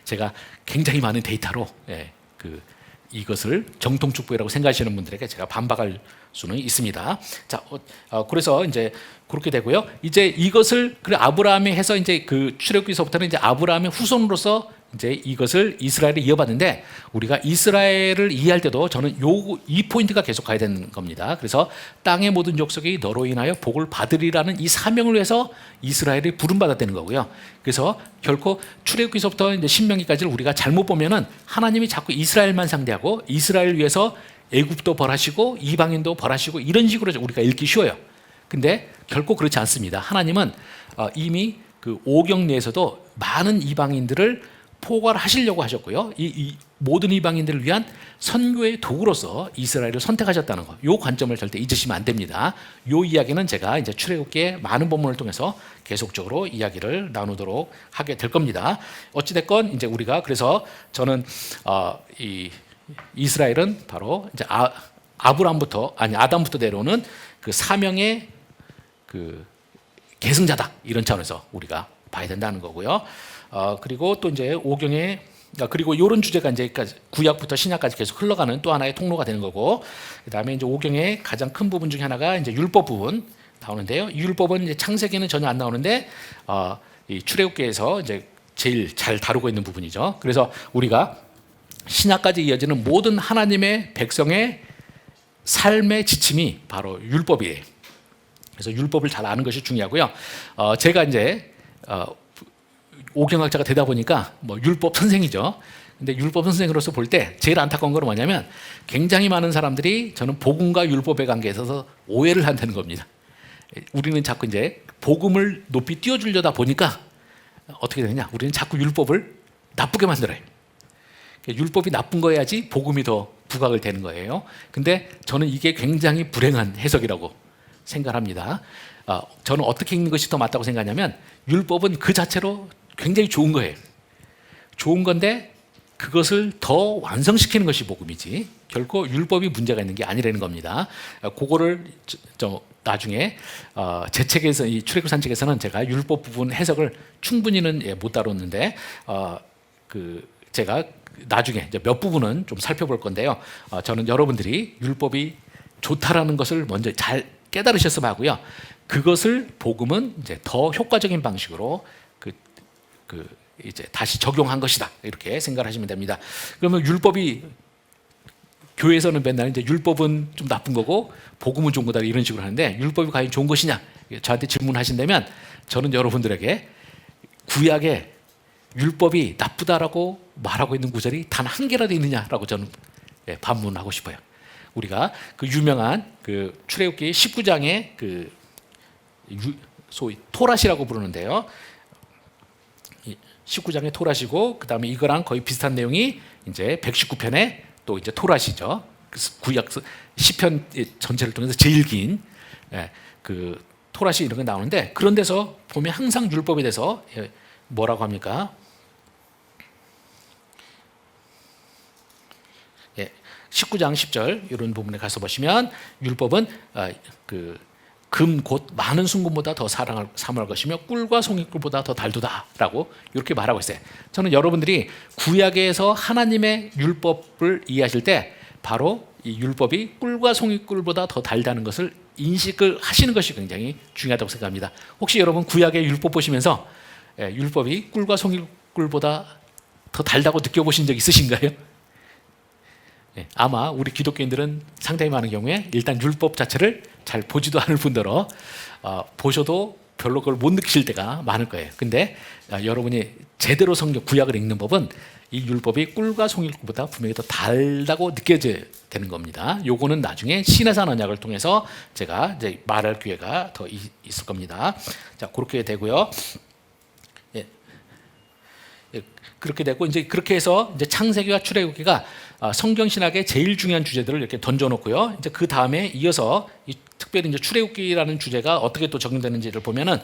제가 굉장히 많은 데이터로 이것을 정통축복이라고 생각하시는 분들에게 제가 반박할 수는 있습니다. 자, 그래서 이제 그렇게 되고요. 이제 이것을 아브라함이 해서 이제 그 출애굽기서부터는 이제 아브라함의 후손으로서 이제 이것을 이스라엘을 이어받는데, 우리가 이스라엘을 이해할 때도 저는 이 포인트가 계속 가야 되는 겁니다. 그래서 땅의 모든 족속이 너로 인하여 복을 받으리라는 이 사명을 위해서 이스라엘이 부름받았다는 거고요. 그래서 결코 출애굽기서부터 이제 신명기까지를 우리가 잘못 보면은 하나님이 자꾸 이스라엘만 상대하고 이스라엘을 위해서 애굽도 벌하시고 이방인도 벌하시고 이런 식으로 우리가 읽기 쉬워요. 근데 결코 그렇지 않습니다. 하나님은 이미 그 오경 내에서도 많은 이방인들을 포괄하시려고 하셨고요. 이 모든 이방인들을 위한 선교의 도구로서 이스라엘을 선택하셨다는 것, 이 관점을 절대 잊으시면 안 됩니다. 이 이야기는 제가 이제 출애굽기의 많은 본문을 통해서 계속적으로 이야기를 나누도록 하게 될 겁니다. 어찌됐건 이제 우리가 그래서 저는 이 이스라엘은 바로 이제 아담부터 내려오는 그 사명의 그 계승자다, 이런 차원에서 우리가 봐야 된다는 거고요. 그리고 또 이제 오경에 그리고 이런 주제가 이제 구약부터 신약까지 계속 흘러가는 또 하나의 통로가 되는 거고, 그다음에 이제 오경의 가장 큰 부분 중에 하나가 이제 율법 부분 나오는데요. 이 율법은 이제 창세기는 전혀 안 나오는데 이 출애굽기에서 이제 제일 잘 다루고 있는 부분이죠. 그래서 우리가 신약까지 이어지는 모든 하나님의 백성의 삶의 지침이 바로 율법이에요. 그래서 율법을 잘 아는 것이 중요하고요. 제가 이제 오경학자가 되다 보니까 뭐 율법 선생이죠. 근데 율법 선생으로서 볼 때 제일 안타까운 건 뭐냐면, 굉장히 많은 사람들이 저는 복음과 율법의 관계에 있어서 오해를 한다는 겁니다. 우리는 자꾸 이제 복음을 높이 띄워주려다 보니까 어떻게 되느냐, 우리는 자꾸 율법을 나쁘게 만들어요. 율법이 나쁜 거여야지 복음이 더 부각을 되는 거예요. 근데 저는 이게 굉장히 불행한 해석이라고 생각합니다. 저는 어떻게 읽는 것이 더 맞다고 생각하냐면, 율법은 그 자체로 굉장히 좋은 거예요. 좋은 건데 그것을 더 완성시키는 것이 복음이지 결코 율법이 문제가 있는 게 아니라는 겁니다. 그거를 나중에 제 책에서, 이 출애굽산 책에서는 제가 율법 부분 해석을 충분히는 못 다뤘는데 제가 나중에 이제 몇 부분은 좀 살펴볼 건데요. 저는 여러분들이 율법이 좋다라는 것을 먼저 잘 깨달으셨으면 하고요. 그것을 복음은 이제 더 효과적인 방식으로 이제 다시 적용한 것이다, 이렇게 생각하시면 됩니다. 그러면 율법이, 교회에서는 맨날 이제 율법은 좀 나쁜 거고 복음은 좋은 거다, 이런 식으로 하는데, 율법이 과연 좋은 것이냐 저한테 질문하신다면, 저는 여러분들에게 구약에 율법이 나쁘다라고 말하고 있는 구절이 단 한 개라도 있느냐라고 저는 반문하고 싶어요. 우리가 그 유명한 그 출애굽기 19장의 소위 토라시라고 부르는데요. 19장의 토라시고, 그 다음에 이거랑 거의 비슷한 내용이 이제 119편의 또 이제 토라시죠. 구약 시편 전체를 통해서 제일 긴 그 토라시 이런 게 나오는데, 그런 데서 보면 항상 율법에 대해서 뭐라고 합니까? 19장 10절 이런 부분에 가서 보시면, 율법은 금 곧 많은 순금보다 더 사모할 것이며 꿀과 송이꿀보다 더 달도다라고 이렇게 말하고 있어요. 저는 여러분들이 구약에서 하나님의 율법을 이해하실 때 바로 이 율법이 꿀과 송이꿀보다 더 달다는 것을 인식을 하시는 것이 굉장히 중요하다고 생각합니다. 혹시 여러분 구약의 율법 보시면서 율법이 꿀과 송이꿀보다 더 달다고 느껴보신 적 있으신가요? 아마 우리 기독교인들은 상당히 많은 경우에 일단 율법 자체를 잘 보지도 않을 뿐더러 보셔도 별로 그걸 못 느끼실 때가 많을 거예요. 근데 여러분이 제대로 성경 구약을 읽는 법은 이 율법이 꿀과 송이꿀보다 분명히 더 달다고 느껴져야 되는 겁니다. 요거는 나중에 신해산 언약을 통해서 제가 이제 말할 기회가 더 있을 겁니다. 자, 그렇게 되고요. 그렇게 되고, 이제 그렇게 해서 이제 창세기와 출애굽기가 성경 신학의 제일 중요한 주제들을 이렇게 던져놓고요. 이제 그 다음에 이어서 특별히 이제 출애굽기라는 주제가 어떻게 또 적용되는지를 보면은,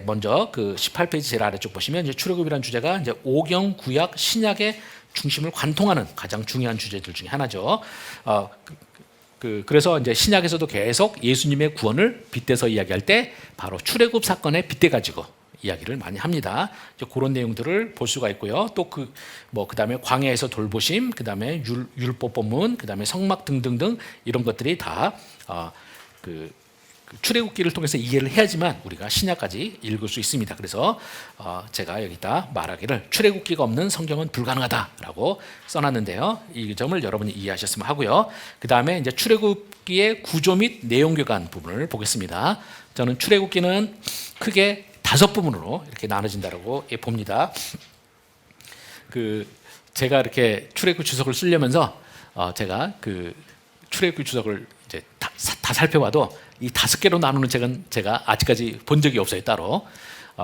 먼저 그 18페이지 제일 아래쪽 보시면 이제 출애굽이라는 주제가 이제 오경, 구약, 신약의 중심을 관통하는 가장 중요한 주제들 중에 하나죠. 그래서 이제 신약에서도 계속 예수님의 구원을 빗대서 이야기할 때 바로 출애굽 사건에 빗대 가지고 이야기를 많이 합니다. 이제 그런 내용들을 볼 수가 있고요. 또 그다음에 광야에서 돌보심, 그다음에 율법 본문, 그다음에 성막 등등등 이런 것들이 다 출애굽기를 통해서 이해를 해야지만 우리가 신약까지 읽을 수 있습니다. 그래서 제가 여기다 말하기를 출애굽기가 없는 성경은 불가능하다라고 써놨는데요. 이 점을 여러분이 이해하셨으면 하고요. 그 다음에 이제 출애굽기의 구조 및 내용 교관 부분을 보겠습니다. 저는 출애굽기는 크게 5부분으로 이렇게 나눠진다고 봅니다. 제가 이렇게 출애굽 주석을 쓰려면서 제가 출애굽 주석을 이제 다 살펴봐도 이 5개로 나누는 책은 제가 아직까지 본 적이 없어요, 따로.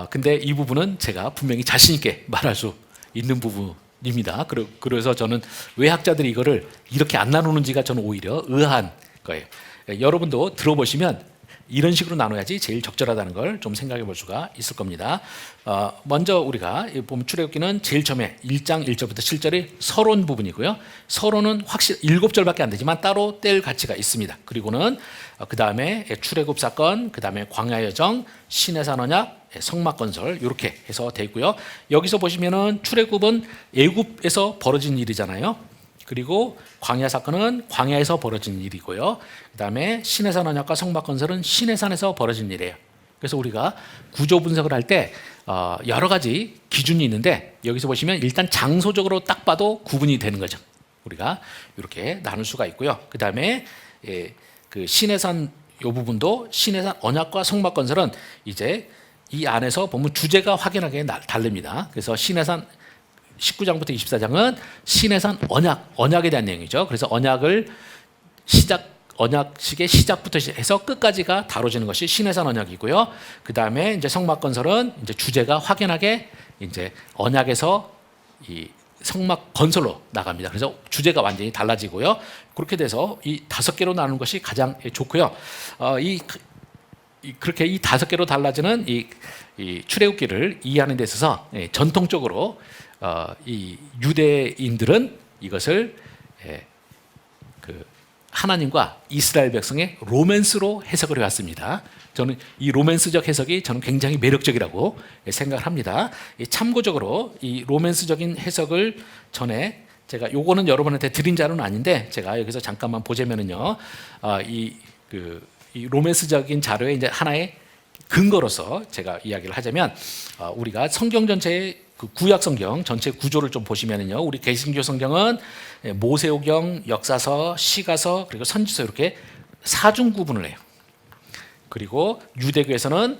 근데 이 부분은 제가 분명히 자신 있게 말할 수 있는 부분입니다. 그래서 저는 왜 학자들이 이거를 이렇게 안 나누는지가 저는 오히려 의아한 거예요. 여러분도 들어보시면 이런 식으로 나눠야지 제일 적절하다는 걸 좀 생각해 볼 수가 있을 겁니다. 먼저 우리가 보면 출애굽기는 제일 처음에 1장 1절부터 7절이 서론 부분이고요. 서론은 확실히 7절밖에 안 되지만 따로 뗄 가치가 있습니다. 그리고는 그 다음에 출애굽 사건, 그 다음에 광야 여정, 시내산 언약, 성막 건설 이렇게 해서 되어 있고요. 여기서 보시면은 출애굽은 애굽에서 벌어진 일이잖아요. 그리고 광야 사건은 광야에서 벌어진 일이고요. 그 다음에 시내산 언약과 성막 건설은 시내산에서 벌어진 일이에요. 그래서 우리가 구조 분석을 할 때 여러 가지 기준이 있는데 여기서 보시면 일단 장소적으로 딱 봐도 구분이 되는 거죠. 우리가 이렇게 나눌 수가 있고요. 그 다음에 시내산 이 부분도 시내산 언약과 성막 건설은 이제 이 안에서 보면 주제가 확연하게 다릅니다. 그래서 시내산 19장부터 24장은 시내산 언약에 대한 내용이죠. 그래서 언약식의 시작부터 해서 끝까지가 다뤄지는 것이 시내산 언약이고요. 그 다음에 이제 성막 건설은 이제 주제가 확연하게 이제 언약에서 이 성막 건설로 나갑니다. 그래서 주제가 완전히 달라지고요. 그렇게 돼서 이 5개로 나누는 것이 가장 좋고요. 그렇게 이 5개로 달라지는 이 출애굽기를 이해하는 데 있어서 전통적으로 이 유대인들은 이것을 하나님과 이스라엘 백성의 로맨스로 해석을 해왔습니다. 저는 이 로맨스적 해석이 저는 굉장히 매력적이라고 생각을 합니다. 참고적으로 이 로맨스적인 해석을 전에 제가 요거는 여러분한테 드린 자료는 아닌데 제가 여기서 잠깐만 보자면은요, 이 로맨스적인 자료의 이제 하나의 근거로서 제가 이야기를 하자면 우리가 성경 전체의 구약 성경 전체 구조를 좀 보시면은요, 우리 개신교 성경은 모세오경, 역사서, 시가서 그리고 선지서 이렇게 4중 구분을 해요. 그리고 유대교에서는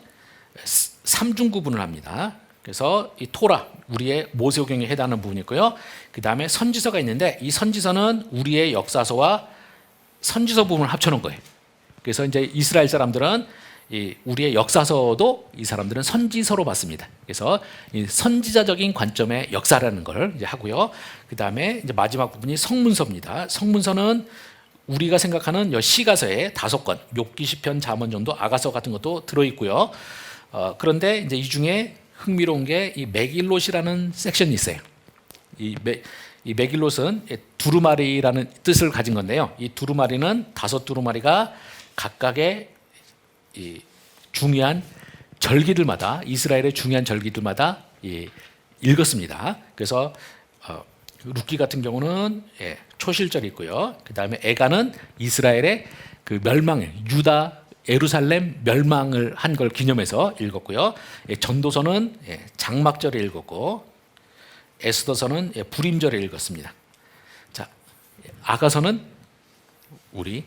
3중 구분을 합니다. 그래서 이 토라, 우리의 모세오경에 해당하는 부분이 있고요. 그 다음에 선지서가 있는데 이 선지서는 우리의 역사서와 선지서 부분을 합쳐놓은 거예요. 그래서 이제 이스라엘 사람들은 우리의 역사서도 이 사람들은 선지서로 봤습니다. 그래서 이 선지자적인 관점의 역사라는 걸 이제 하고요. 그 다음에 이제 마지막 부분이 성문서입니다. 성문서는 우리가 생각하는 시가서의 5권, 욥기, 시편, 잠언 정도, 아가서 같은 것도 들어있고요. 그런데 이제 이 중에 흥미로운 게 이 메길롯이라는 섹션이 있어요. 이 메길롯은 두루마리라는 뜻을 가진 건데요. 이 두루마리는 5 두루마리가 각각의 이 중요한 절기들마다, 이스라엘의 중요한 절기들마다 읽었습니다. 그래서 룻기 같은 경우는 초실절이 있고요. 그 다음에 에가는 이스라엘의 그 멸망을, 유다 예루살렘 멸망을 한 걸 기념해서 읽었고요. 전도서는 장막절에 읽었고, 에스더서는 불임절에 읽었습니다. 자, 아가서는 우리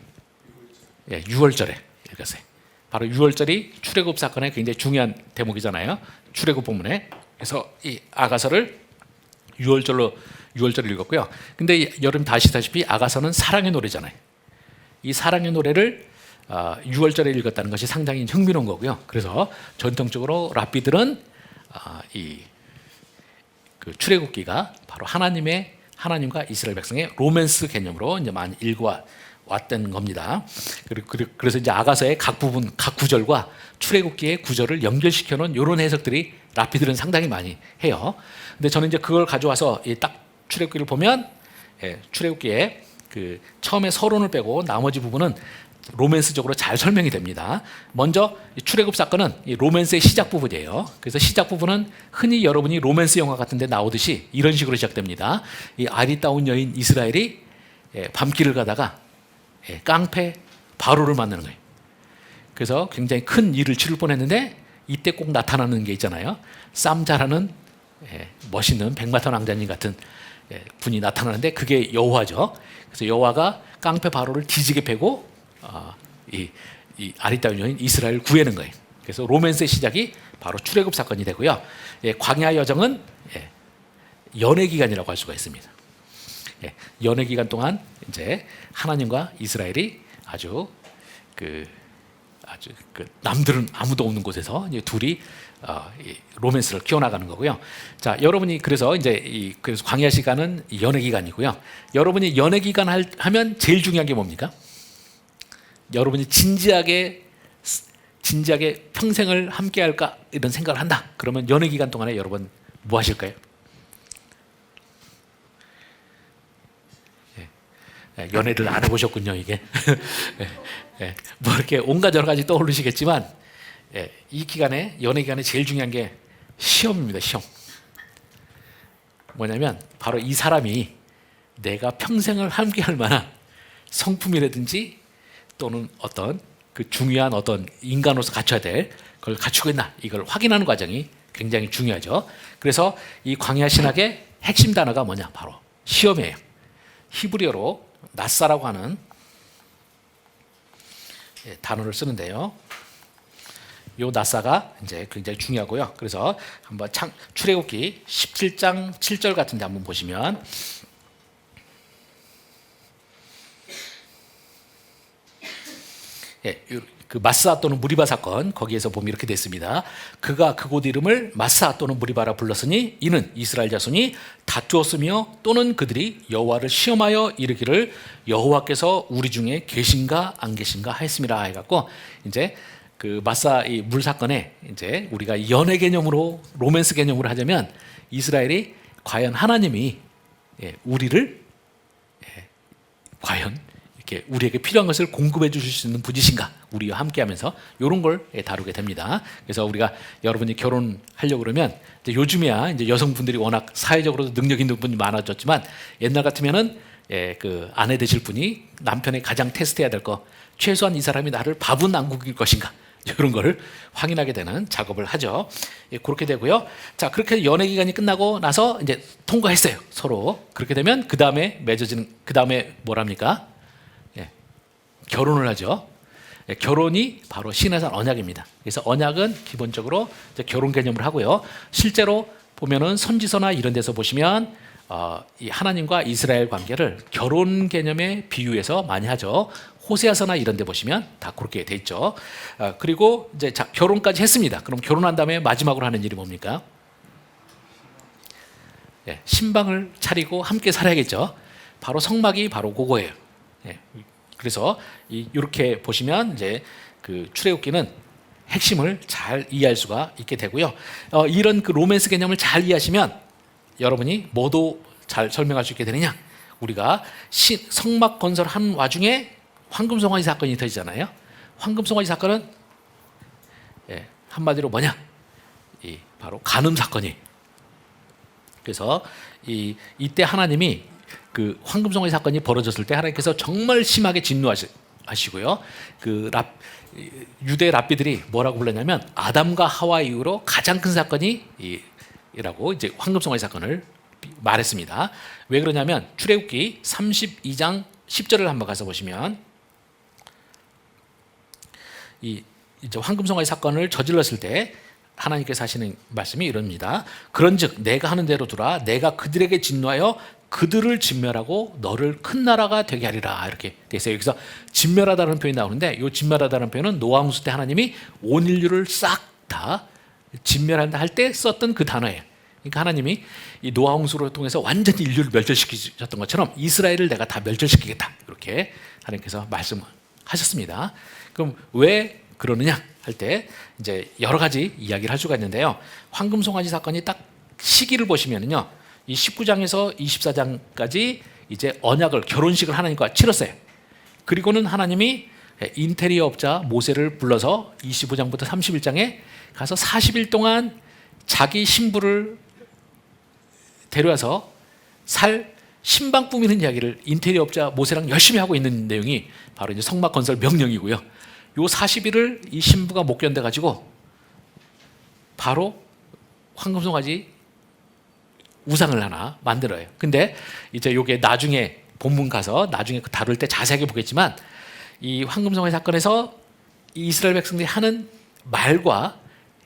6월절에 읽었어요. 바로 6월절이 출애굽 사건의 굉장히 중요한 대목이잖아요. 출애굽 본문에. 그래서 이 아가서를 6월절을 읽었고요. 근데 여러분 다 아시다시피 아가서는 사랑의 노래잖아요. 이 사랑의 노래를 6월절에 읽었다는 것이 상당히 흥미로운 거고요. 그래서 전통적으로 랍비들은 그 출애굽기가 바로 하나님과 이스라엘 백성의 로맨스 개념으로 이제 많이 읽어왔던 겁니다. 그래서 이제 아가서의 각 부분, 각 구절과 출애굽기의 구절을 연결시켜 놓은 이런 해석들이 랍비들은 상당히 많이 해요. 근데 저는 이제 그걸 가져와서 딱 출애굽기를 보면 출애굽기에 그 처음에 서론을 빼고 나머지 부분은 로맨스적으로 잘 설명이 됩니다. 먼저 출애굽 사건은 이 로맨스의 시작 부분이에요. 그래서 시작 부분은 흔히 여러분이 로맨스 영화 같은데 나오듯이 이런 식으로 시작됩니다. 이 아리따운 여인 이스라엘이 밤길을 가다가 깡패 바로를 만나는 거예요. 그래서 굉장히 큰 일을 치를 뻔했는데 이때 꼭 나타나는 게 있잖아요. 쌈 잘하는 멋있는 백마탄 왕자님 같은 분이 나타나는데 그게 여호와죠. 그래서 여호와가 깡패 바로를 뒤지게 패고 이 아리따운 여인 이스라엘을 구해는 거예요. 그래서 로맨스의 시작이 바로 출애굽 사건이 되고요. 광야 여정은 연애 기간이라고 할 수가 있습니다. 연애 기간 동안 이제 하나님과 이스라엘이 아주 남들은 아무도 없는 곳에서 이제 둘이 로맨스를 키워나가는 거고요. 자, 여러분이 그래서 이제 그래서 광야 시간은 연애 기간이고요. 여러분이 연애 기간 하면 제일 중요한 게 뭡니까? 여러분이 진지하게 평생을 함께할까 이런 생각을 한다. 그러면 연애 기간 동안에 여러분 뭐 하실까요? 연애를 안 해보셨군요, 이게. 뭐 이렇게 온갖 여러 가지 떠오르시겠지만, 이 기간에, 연애 기간에 제일 중요한 게 시험입니다, 시험. 뭐냐면, 바로 이 사람이 내가 평생을 함께 할 만한 성품이라든지 또는 어떤 그 중요한 어떤 인간으로서 갖춰야 될 그걸 갖추고 있나, 이걸 확인하는 과정이 굉장히 중요하죠. 그래서 이 광야 신학의 핵심 단어가 뭐냐? 바로 시험이에요. 히브리어로 나사라고 하는 단어를 쓰는데요. 이 나사가 이제 굉장히 중요하고요. 그래서 한번 출애굽기 17장 7절 같은데 한번 보시면 그 마스아 또는 무리바 사건 거기에서 보면 이렇게 됐습니다. 그가 그곳 이름을 마스아 또는 무리바라 불렀으니 이는 이스라엘 자손이 다투었으며 또는 그들이 여호와를 시험하여 이르기를 여호와께서 우리 중에 계신가 안 계신가 하였습니다. 해갖고 이제 그 마스아 이 물 사건에 이제 우리가 연애 개념으로 로맨스 개념으로 하자면 이스라엘이 과연 하나님이 우리를 과연 우리에게 필요한 것을 공급해 주실 수 있는 분이신가, 우리와 함께하면서 이런 걸 다루게 됩니다. 그래서 우리가 여러분이 결혼하려고 그러면 이제 요즘이야 이제 여성분들이 워낙 사회적으로도 능력 있는 분이 많아졌지만 옛날 같으면은 그 아내 되실 분이 남편의 가장 테스트해야 될 거, 최소한 이 사람이 나를 밥은 안 굶길 것인가, 이런 걸 확인하게 되는 작업을 하죠. 그렇게 되고요. 자, 그렇게 연애 기간이 끝나고 나서 이제 통과했어요, 서로. 그렇게 되면 그 다음에 그 다음에 뭐랍니까? 결혼을 하죠. 결혼이 바로 신해산 언약입니다. 그래서 언약은 기본적으로 이제 결혼 개념을 하고요. 실제로 보면은 선지서나 이런 데서 보시면 이 하나님과 이스라엘 관계를 결혼 개념에 비유해서 많이 하죠. 호세아서나 이런 데 보시면 다 그렇게 돼 있죠. 그리고 이제 결혼까지 했습니다. 그럼 결혼한 다음에 마지막으로 하는 일이 뭡니까? 신방을 차리고 함께 살아야겠죠. 바로 성막이 바로 그거예요. 그래서 이렇게 보시면 이제 그 출애굽기는 핵심을 잘 이해할 수가 있게 되고요. 이런 그 로맨스 개념을 잘 이해하시면 여러분이 뭐도 잘 설명할 수 있게 되느냐? 우리가 성막 건설한 와중에 황금송아지 사건이 터지잖아요. 황금송아지 사건은 한마디로 뭐냐? 바로 간음 사건이. 그래서 이때 하나님이 그 황금송아지 사건이 벌어졌을 때 하나님께서 정말 심하게 진노하시고요. 그 유대 랍비들이 뭐라고 불렀냐면 아담과 하와 이후로 가장 큰 사건이라고 이제 황금송아지 사건을 말했습니다. 왜 그러냐면 출애굽기 32장 10절을 한번 가서 보시면 이제 황금송아지 사건을 저질렀을 때 하나님께서 하시는 말씀이 이럽니다. 그런즉 내가 하는 대로 두라. 내가 그들에게 진노하여 그들을 진멸하고 너를 큰 나라가 되게 하리라. 이렇게 돼 있어요. 여기서 진멸하다는 표현이 나오는데 이 진멸하다는 표현은 노아 홍수 때 하나님이 온 인류를 싹 다 진멸한다 할 때 썼던 그 단어예요. 그러니까 하나님이 이 노아 홍수를 통해서 완전히 인류를 멸절시키셨던 것처럼 이스라엘을 내가 다 멸절시키겠다. 이렇게 하나님께서 말씀하셨습니다. 그럼 왜 그러느냐 할 때 이제 여러 가지 이야기를 할 수가 있는데요. 황금송아지 사건이 딱 시기를 보시면은요. 이 19장에서 24장까지 이제 언약을 결혼식을 하나님과 치렀어요. 그리고는 하나님이 인테리어 업자 모세를 불러서 25장부터 31장에 가서 40일 동안 자기 신부를 데려와서 살 신방 꾸미는 이야기를 인테리어 업자 모세랑 열심히 하고 있는 내용이 바로 이제 성막 건설 명령이고요. 요 40일을 이 신부가 못 견뎌 가지고 바로 황금송아지 우상을 하나 만들어요. 근데 이제 요게 나중에 본문 가서 나중에 다룰 때 자세하게 보겠지만 이 황금송아지 사건에서 이 이스라엘 백성들이 하는 말과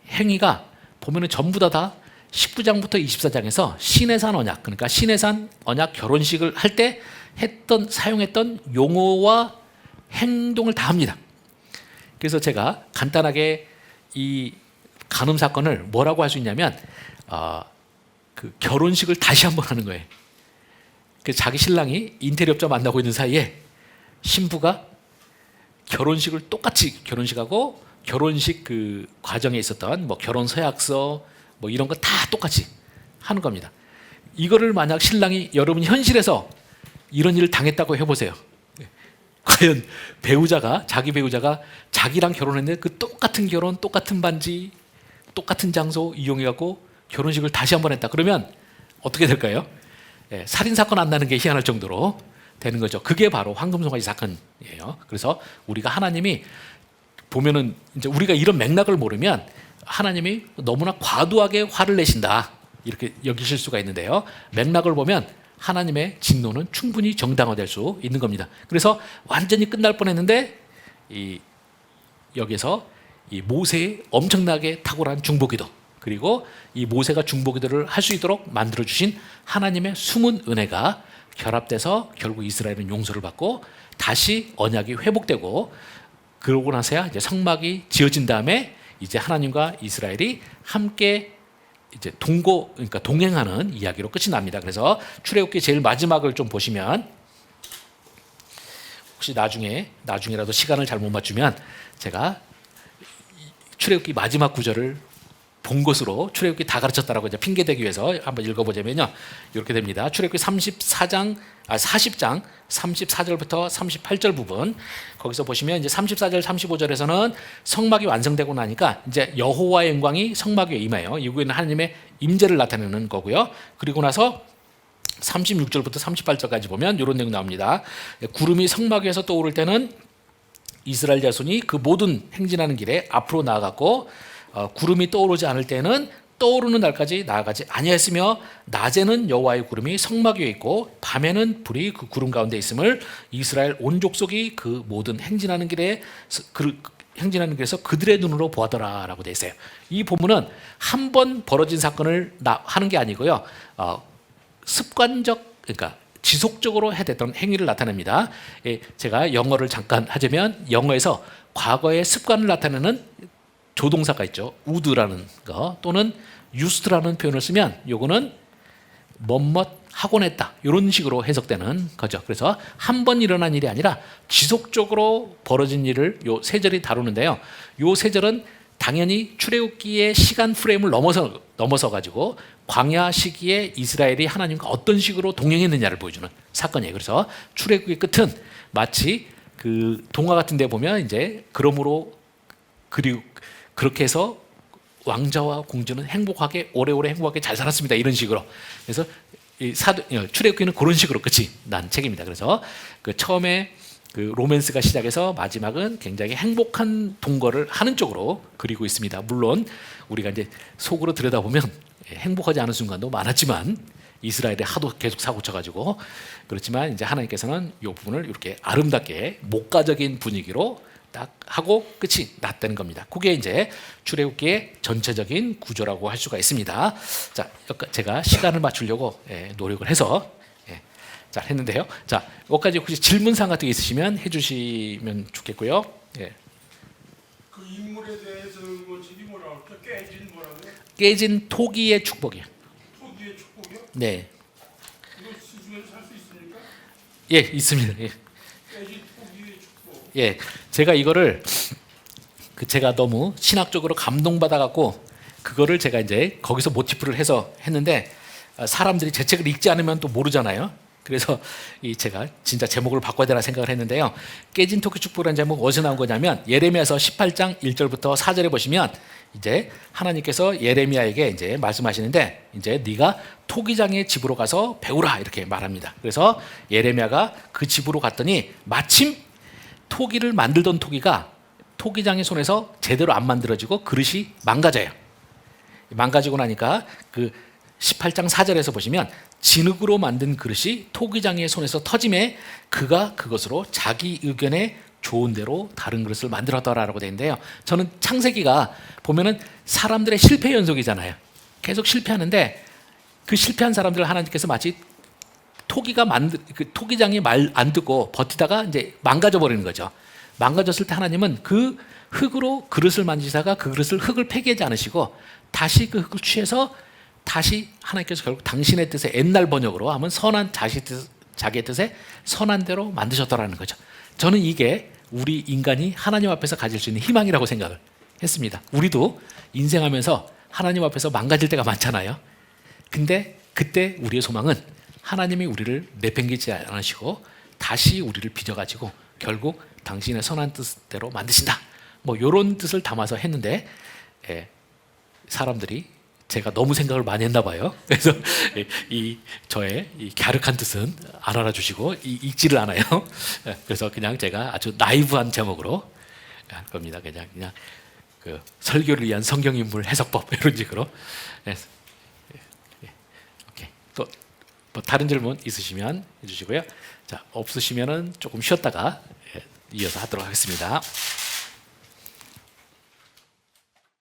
행위가 보면은 전부 다 19장부터 24장에서 시내산 언약, 그러니까 시내산 언약 결혼식을 할 때 사용했던 용어와 행동을 다 합니다. 그래서 제가 간단하게 이 간음 사건을 뭐라고 할 수 있냐면 그 결혼식을 다시 한번 하는 거예요. 그래서 자기 신랑이 인테리어업자 만나고 있는 사이에 신부가 결혼식을 똑같이 결혼식하고 결혼식 그 과정에 있었던 뭐 결혼 서약서 뭐 이런 거 다 똑같이 하는 겁니다. 이거를 만약 신랑이 여러분 현실에서 이런 일을 당했다고 해보세요. 과연 자기 배우자가 자기랑 결혼했는데 그 똑같은 결혼, 똑같은 반지, 똑같은 장소 이용해갖고 결혼식을 다시 한번 했다. 그러면 어떻게 될까요? 살인 사건 안 나는 게 희한할 정도로 되는 거죠. 그게 바로 황금송아지 사건이에요. 그래서 우리가 하나님이 보면은 이제 우리가 이런 맥락을 모르면 하나님이 너무나 과도하게 화를 내신다 이렇게 여기실 수가 있는데요. 맥락을 보면 하나님의 진노는 충분히 정당화될 수 있는 겁니다. 그래서 완전히 끝날 뻔했는데 여기서 이 모세의 엄청나게 탁월한 중보기도 그리고 이 모세가 중보기도를 할 수 있도록 만들어 주신 하나님의 숨은 은혜가 결합돼서 결국 이스라엘은 용서를 받고 다시 언약이 회복되고 그러고 나서야 이제 성막이 지어진 다음에 이제 하나님과 이스라엘이 함께 이제 그러니까 동행하는 이야기로 끝이 납니다. 그래서 출애굽기 제일 마지막을 좀 보시면 혹시 나중에라도 시간을 잘못 맞추면 제가 출애굽기 마지막 구절을 본 것으로 출애굽기 다 가르쳤다라고 이제 핑계 대기 위해서 한번 읽어보자면요. 이렇게 됩니다. 출애굽기 40장 34절부터 38절 부분 거기서 보시면 이제 34절 35절에서는 성막이 완성되고 나니까 이제 여호와의 영광이 성막 위에 임해요. 이후에는 하나님의 임재를 나타내는 거고요. 그리고 나서 36절부터 38절까지 보면 이런 내용 나옵니다. 구름이 성막 위에서 떠오를 때는 이스라엘 자손이 그 모든 행진하는 길에 앞으로 나아갔고 구름이 떠오르지 않을 때는 떠오르는 날까지 나아가지 아니하였으며 낮에는 여호와의 구름이 성막 위에 있고 밤에는 불이 그 구름 가운데 있음을 이스라엘 온 족속이 그 모든 행진하는 길에서 그들의 눈으로 보았더라라고 되어 있어요. 이 본문은 한 번 벌어진 사건을 하는 게 아니고요. 습관적 그러니까 지속적으로 해댔던 행위를 나타냅니다. 제가 영어를 잠깐 하자면 영어에서 과거의 습관을 나타내는 조동사가 있죠. would라는 거 또는 used라는 표현을 쓰면 요거는 뭐뭐 하곤 했다 이런 식으로 해석되는 거죠. 그래서 한 번 일어난 일이 아니라 지속적으로 벌어진 일을 요 세 절이 다루는데요. 요 세 절은 당연히 출애굽기의 시간 프레임을 넘어서 가지고 광야 시기에 이스라엘이 하나님과 어떤 식으로 동행했느냐를 보여주는 사건이에요. 그래서 출애굽의 끝은 마치 그 동화 같은 데 보면 이제 그리고 그렇게 해서 왕자와 공주는 행복하게 오래오래 행복하게 잘 살았습니다. 이런 식으로. 그래서 출애굽기는 그런 식으로 끝이 난 책입니다. 그래서 그 처음에 그 로맨스가 시작해서 마지막은 굉장히 행복한 동거를 하는 쪽으로 그리고 있습니다. 물론 우리가 이제 속으로 들여다보면 행복하지 않은 순간도 많았지만 이스라엘에 하도 계속 사고 쳐가지고 그렇지만 이제 하나님께서는 이 부분을 이렇게 아름답게 목가적인 분위기로 딱 하고 끝이 났다는 겁니다. 그게 이제 출애굽기의 전체적인 구조라고 할 수가 있습니다. 자, 제가 시간을 맞추려고 노력을 해서 잘 했는데요. 자, 여기까지 혹시 질문사항 같은 게 있으시면 해주시면 좋겠고요. 그 인물에 대해서 책이 뭐라고 했죠? 깨진 뭐라고요? 깨진 토기의 축복이요. 토기의 축복이요? 네. 이거 시중에서 살 수 있습니까? 예, 있습니다. 예. 깨진 토기의 축복. 예, 제가 이거를 제가 너무 신학적으로 감동받아 갖고 그거를 제가 이제 거기서 모티프를 해서 했는데 사람들이 제 책을 읽지 않으면 또 모르잖아요. 그래서 이 제가 진짜 제목을 바꿔야 되나 생각을 했는데요. 깨진 토끼 축복이라는 제목 어디서 나온 거냐면 예레미야서 18장 1절부터 4절에 보시면 이제 하나님께서 예레미야에게 이제 말씀하시는데 이제 네가 토기장의 집으로 가서 배우라 이렇게 말합니다. 그래서 예레미야가 그 집으로 갔더니 마침 토기를 만들던 토기가 토기장의 손에서 제대로 안 만들어지고 그릇이 망가져요. 망가지고 나니까 그 18장 4절에서 보시면 진흙으로 만든 그릇이 토기장의 손에서 터짐에 그가 그것으로 자기 의견에 좋은 대로 다른 그릇을 만들었더라라고 되어 있는데요. 저는 창세기가 보면은 사람들의 실패 연속이잖아요. 계속 실패하는데 그 실패한 사람들을 하나님께서 마치 그 토기장이 말 안 듣고 버티다가 이제 망가져 버리는 거죠. 망가졌을 때 하나님은 그 흙으로 그릇을 만지다가 그 그릇을 흙을 폐기하지 않으시고 다시 그 흙을 취해서 다시 하나님께서 결국 당신의 뜻에 옛날 번역으로 하면 선한 자기의 뜻에 선한 대로 만드셨더라는 거죠. 저는 이게 우리 인간이 하나님 앞에서 가질 수 있는 희망이라고 생각을 했습니다. 우리도 인생하면서 하나님 앞에서 망가질 때가 많잖아요. 근데 그때 우리의 소망은 하나님이 우리를 내팽개치지 않으시고 다시 우리를 빚어가지고 결국 당신의 선한 뜻대로 만드신다. 뭐 이런 뜻을 담아서 했는데 사람들이 제가 너무 생각을 많이 했나 봐요. 그래서 이 저의 이 갸륵한 뜻은 안 알아주시고 읽지를 않아요. 그래서 그냥 제가 아주 나이브한 제목으로 할 겁니다. 그냥 그 설교를 위한 성경 인물 해석법 이런 식으로. 오케이. 또 뭐 다른 질문 있으시면 해주시고요. 자, 없으시면은 조금 쉬었다가 이어서 하도록 하겠습니다.